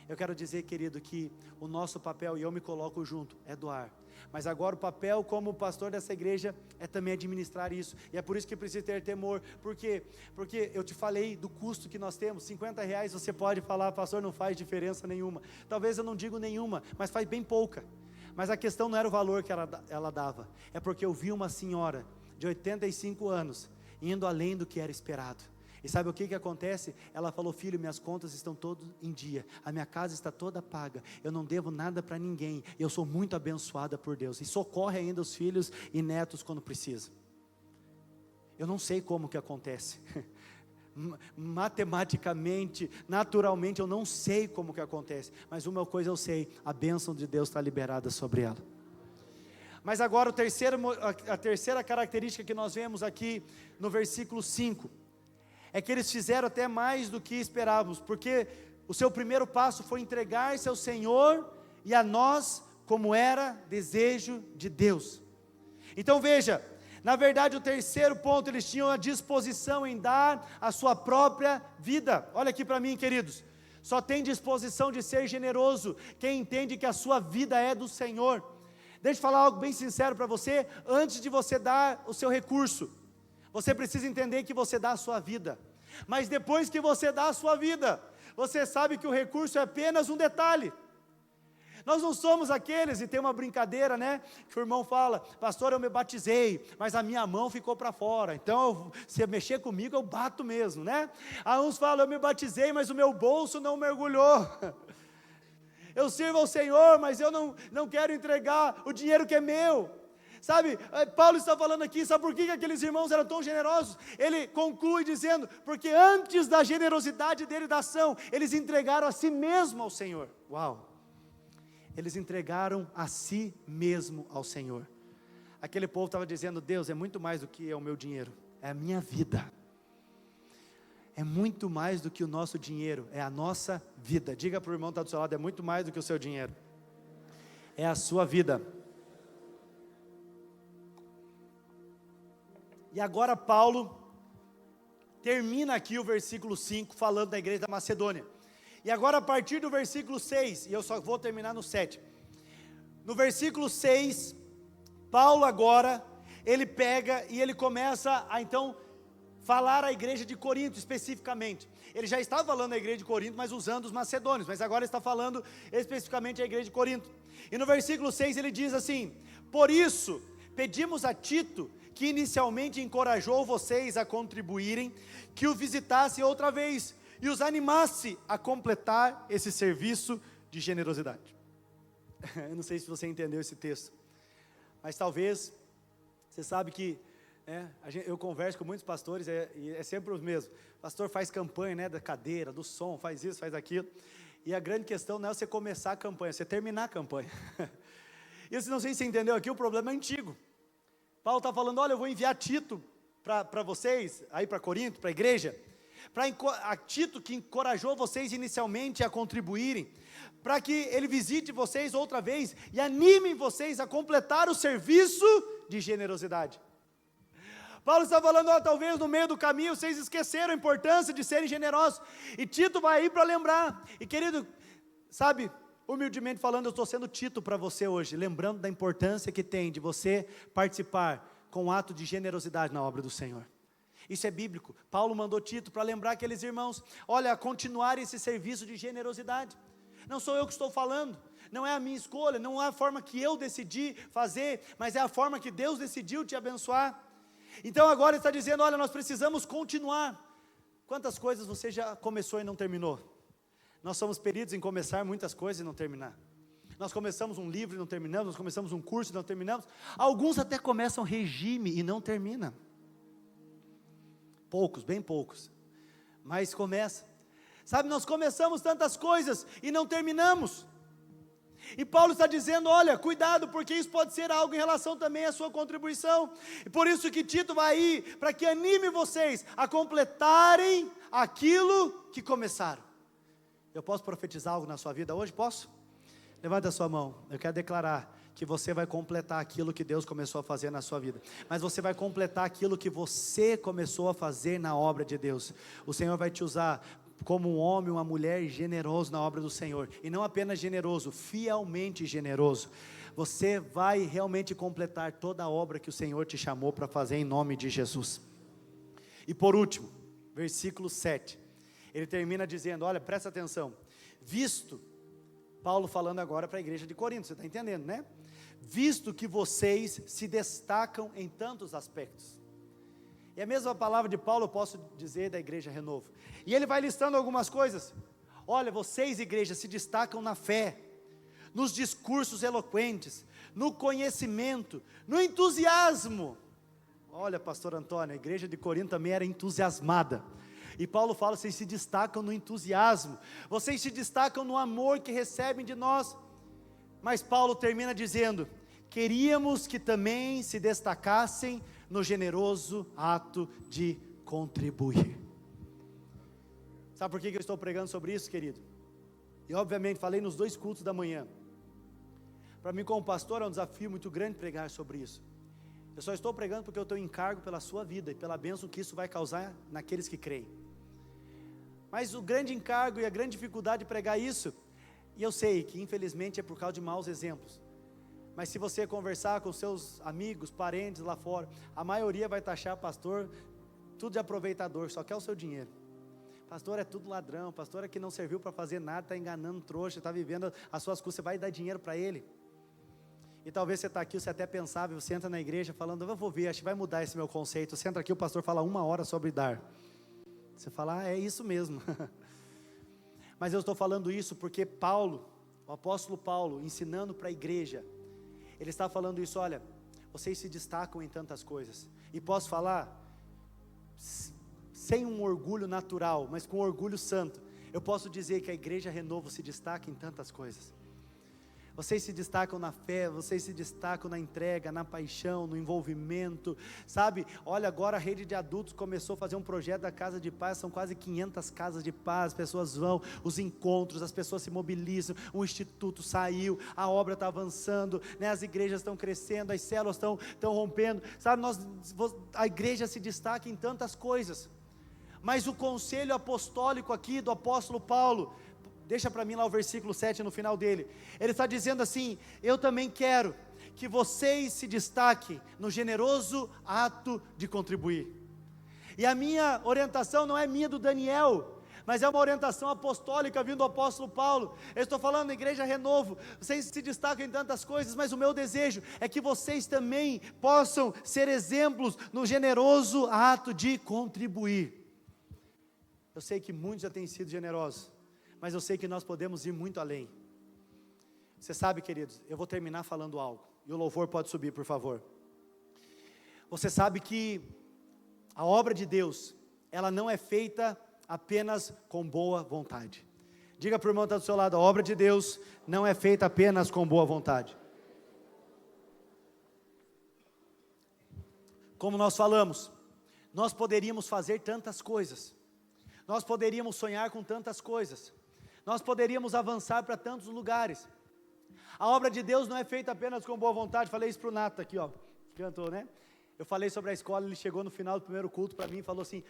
Eu quero dizer, querido, que o nosso papel, e eu me coloco junto, é doar. Mas agora o papel como pastor dessa igreja é também administrar isso. E é por isso que precisa ter temor. Por quê? Porque eu te falei do custo que nós temos. R$50 você pode falar: pastor, não faz diferença nenhuma. Talvez eu não digo nenhuma, mas faz bem pouca. Mas a questão não era o valor que ela dava. É porque eu vi uma senhora de 85 anos, indo além do que era esperado. E sabe o que acontece? Ela falou: filho, minhas contas estão todas em dia, a minha casa está toda paga, eu não devo nada para ninguém, eu sou muito abençoada por Deus, e socorre ainda os filhos e netos quando precisa. Eu não sei como que acontece, matematicamente, naturalmente, eu não sei como que acontece, mas uma coisa eu sei: a bênção de Deus está liberada sobre ela. Mas agora a terceira característica que nós vemos aqui no versículo 5, é que eles fizeram até mais do que esperávamos, porque o seu primeiro passo foi entregar-se ao Senhor e a nós, como era desejo de Deus. Então veja, na verdade o terceiro ponto, eles tinham a disposição em dar a sua própria vida. Olha aqui para mim, queridos, só tem disposição de ser generoso quem entende que a sua vida é do Senhor. Deixa eu falar algo bem sincero para você: antes de você dar o seu recurso, você precisa entender que você dá a sua vida. Mas depois que você dá a sua vida, você sabe que o recurso é apenas um detalhe. Nós não somos aqueles, e tem uma brincadeira, né, que o irmão fala: pastor, eu me batizei, mas a minha mão ficou para fora, então se mexer comigo eu bato mesmo, né? Aí uns falam: eu me batizei, mas o meu bolso não mergulhou. Eu sirvo ao Senhor, mas eu não quero entregar o dinheiro que é meu. Sabe, Paulo está falando aqui, sabe por que aqueles irmãos eram tão generosos? Ele conclui dizendo: porque antes da generosidade dele da ação, eles entregaram a si mesmo ao Senhor. Uau! Eles entregaram a si mesmo ao Senhor. Aquele povo estava dizendo: Deus, é muito mais do que é o meu dinheiro, é a minha vida. É muito mais do que o nosso dinheiro, é a nossa vida. Diga para o irmão que está do seu lado: é muito mais do que o seu dinheiro, é a sua vida. E agora Paulo termina aqui o versículo 5 falando da igreja da Macedônia. E agora a partir do versículo 6, e eu só vou terminar no 7. No versículo 6, Paulo agora, ele pega e ele começa a então falar à igreja de Corinto especificamente. Ele já estava falando à igreja de Corinto, mas usando os macedônios, mas agora está falando especificamente à igreja de Corinto. E no versículo 6 ele diz assim: por isso pedimos a Tito, que inicialmente encorajou vocês a contribuírem, que o visitasse outra vez e os animasse a completar esse serviço de generosidade. Eu não sei se você entendeu esse texto, mas talvez, você sabe que eu converso com muitos pastores, e é sempre os mesmos. O pastor faz campanha, né, da cadeira, do som, faz isso, faz aquilo, e a grande questão não é você começar a campanha, é você terminar a campanha. E eu não sei se você entendeu aqui, o problema é antigo. Paulo está falando: olha, eu vou enviar Tito para vocês, aí para Corinto, para a igreja, a Tito, que encorajou vocês inicialmente a contribuírem, para que ele visite vocês outra vez, e anime vocês a completar o serviço de generosidade. Paulo está falando: talvez no meio do caminho vocês esqueceram a importância de serem generosos, e Tito vai aí para lembrar. E querido, sabe, Humildemente falando, eu estou sendo Tito para você hoje, lembrando da importância que tem de você participar com um ato de generosidade na obra do Senhor. Isso é bíblico. Paulo mandou Tito para lembrar aqueles irmãos, olha, continuar esse serviço de generosidade. Não sou eu que estou falando, não é a minha escolha, não é a forma que eu decidi fazer, mas é a forma que Deus decidiu te abençoar. Então agora ele está dizendo, olha, nós precisamos continuar. Quantas coisas você já começou e não terminou? Nós somos peritos em começar muitas coisas e não terminar. Nós começamos um livro e não terminamos, nós começamos um curso e não terminamos. Alguns até começam regime e não terminam. Poucos, bem poucos, mas começa. Sabe, nós começamos tantas coisas e não terminamos. E Paulo está dizendo, olha, cuidado, porque isso pode ser algo em relação também à sua contribuição. E por isso que Tito vai aí, para que anime vocês a completarem aquilo que começaram. Eu posso profetizar algo na sua vida hoje? Posso? Levanta a sua mão, eu quero declarar que você vai completar aquilo que Deus começou a fazer na sua vida, mas você vai completar aquilo que você começou a fazer na obra de Deus. O Senhor vai te usar como um homem, uma mulher generoso na obra do Senhor, e não apenas generoso, fielmente generoso. Você vai realmente completar toda a obra que o Senhor te chamou para fazer em nome de Jesus. E por último, versículo 7, ele termina dizendo, olha, presta atenção, visto, Paulo falando agora para a igreja de Corinto, você está entendendo, né? Visto que vocês se destacam em tantos aspectos. E a mesma palavra de Paulo eu posso dizer da igreja Renovo. E ele vai listando algumas coisas. Olha, vocês, igreja, se destacam na fé, nos discursos eloquentes, no conhecimento, no entusiasmo. Olha, pastor Antônio, a igreja de Corinto também era entusiasmada. E Paulo fala, vocês se destacam no entusiasmo, vocês se destacam no amor que recebem de nós. Mas Paulo termina dizendo, queríamos que também se destacassem no generoso ato de contribuir. Sabe por que eu estou pregando sobre isso, querido? E obviamente falei nos 2 cultos da manhã. Para mim como pastor é um desafio muito grande pregar sobre isso. Eu só estou pregando porque eu tenho encargo pela sua vida e pela bênção que isso vai causar naqueles que creem. Mas o grande encargo e a grande dificuldade de pregar isso, e eu sei que infelizmente é por causa de maus exemplos, mas se você conversar com seus amigos, parentes lá fora, a maioria vai taxar pastor tudo de aproveitador, só quer o seu dinheiro. Pastor é tudo ladrão, pastor é que não serviu para fazer nada, está enganando trouxa, está vivendo as suas custas, você vai dar dinheiro para ele. E talvez você está aqui, você até pensava, você entra na igreja falando, eu vou ver, acho que vai mudar esse meu conceito. Você entra aqui, o pastor fala 1 hora sobre dar. Você fala, é isso mesmo. Mas eu estou falando isso porque Paulo, o apóstolo Paulo, ensinando para a igreja, ele está falando isso, olha, vocês se destacam em tantas coisas. E posso falar, sem um orgulho natural, mas com orgulho santo, eu posso dizer que a igreja Renovo se destaca em tantas coisas. Vocês se destacam na fé, vocês se destacam na entrega, na paixão, no envolvimento, sabe? Olha, agora a rede de adultos começou a fazer um projeto da Casa de Paz, são quase 500 casas de paz, as pessoas vão, os encontros, as pessoas se mobilizam, o instituto saiu, a obra está avançando, né? As igrejas estão crescendo, as células estão rompendo, sabe? A igreja se destaca em tantas coisas, mas o conselho apostólico aqui do apóstolo Paulo, deixa para mim lá o versículo 7 no final dele, ele está dizendo assim, eu também quero que vocês se destaquem no generoso ato de contribuir. E a minha orientação não é minha, do Daniel, mas é uma orientação apostólica vindo do apóstolo Paulo. Eu estou falando na igreja Renovo, vocês se destacam em tantas coisas, mas o meu desejo é que vocês também possam ser exemplos no generoso ato de contribuir. Eu sei que muitos já têm sido generosos, mas eu sei que nós podemos ir muito além. Você sabe, queridos, eu vou terminar falando algo, e o louvor pode subir, por favor. Você sabe que a obra de Deus, ela não é feita apenas com boa vontade. Diga para o irmão que está do seu lado, a obra de Deus não é feita apenas com boa vontade. Como nós falamos, nós poderíamos fazer tantas coisas, nós poderíamos sonhar com tantas coisas, nós poderíamos avançar para tantos lugares. A obra de Deus não é feita apenas com boa vontade. Falei isso para o Nato aqui, ó, cantou, né? Eu falei sobre a escola, ele chegou no final do primeiro culto para mim e falou assim,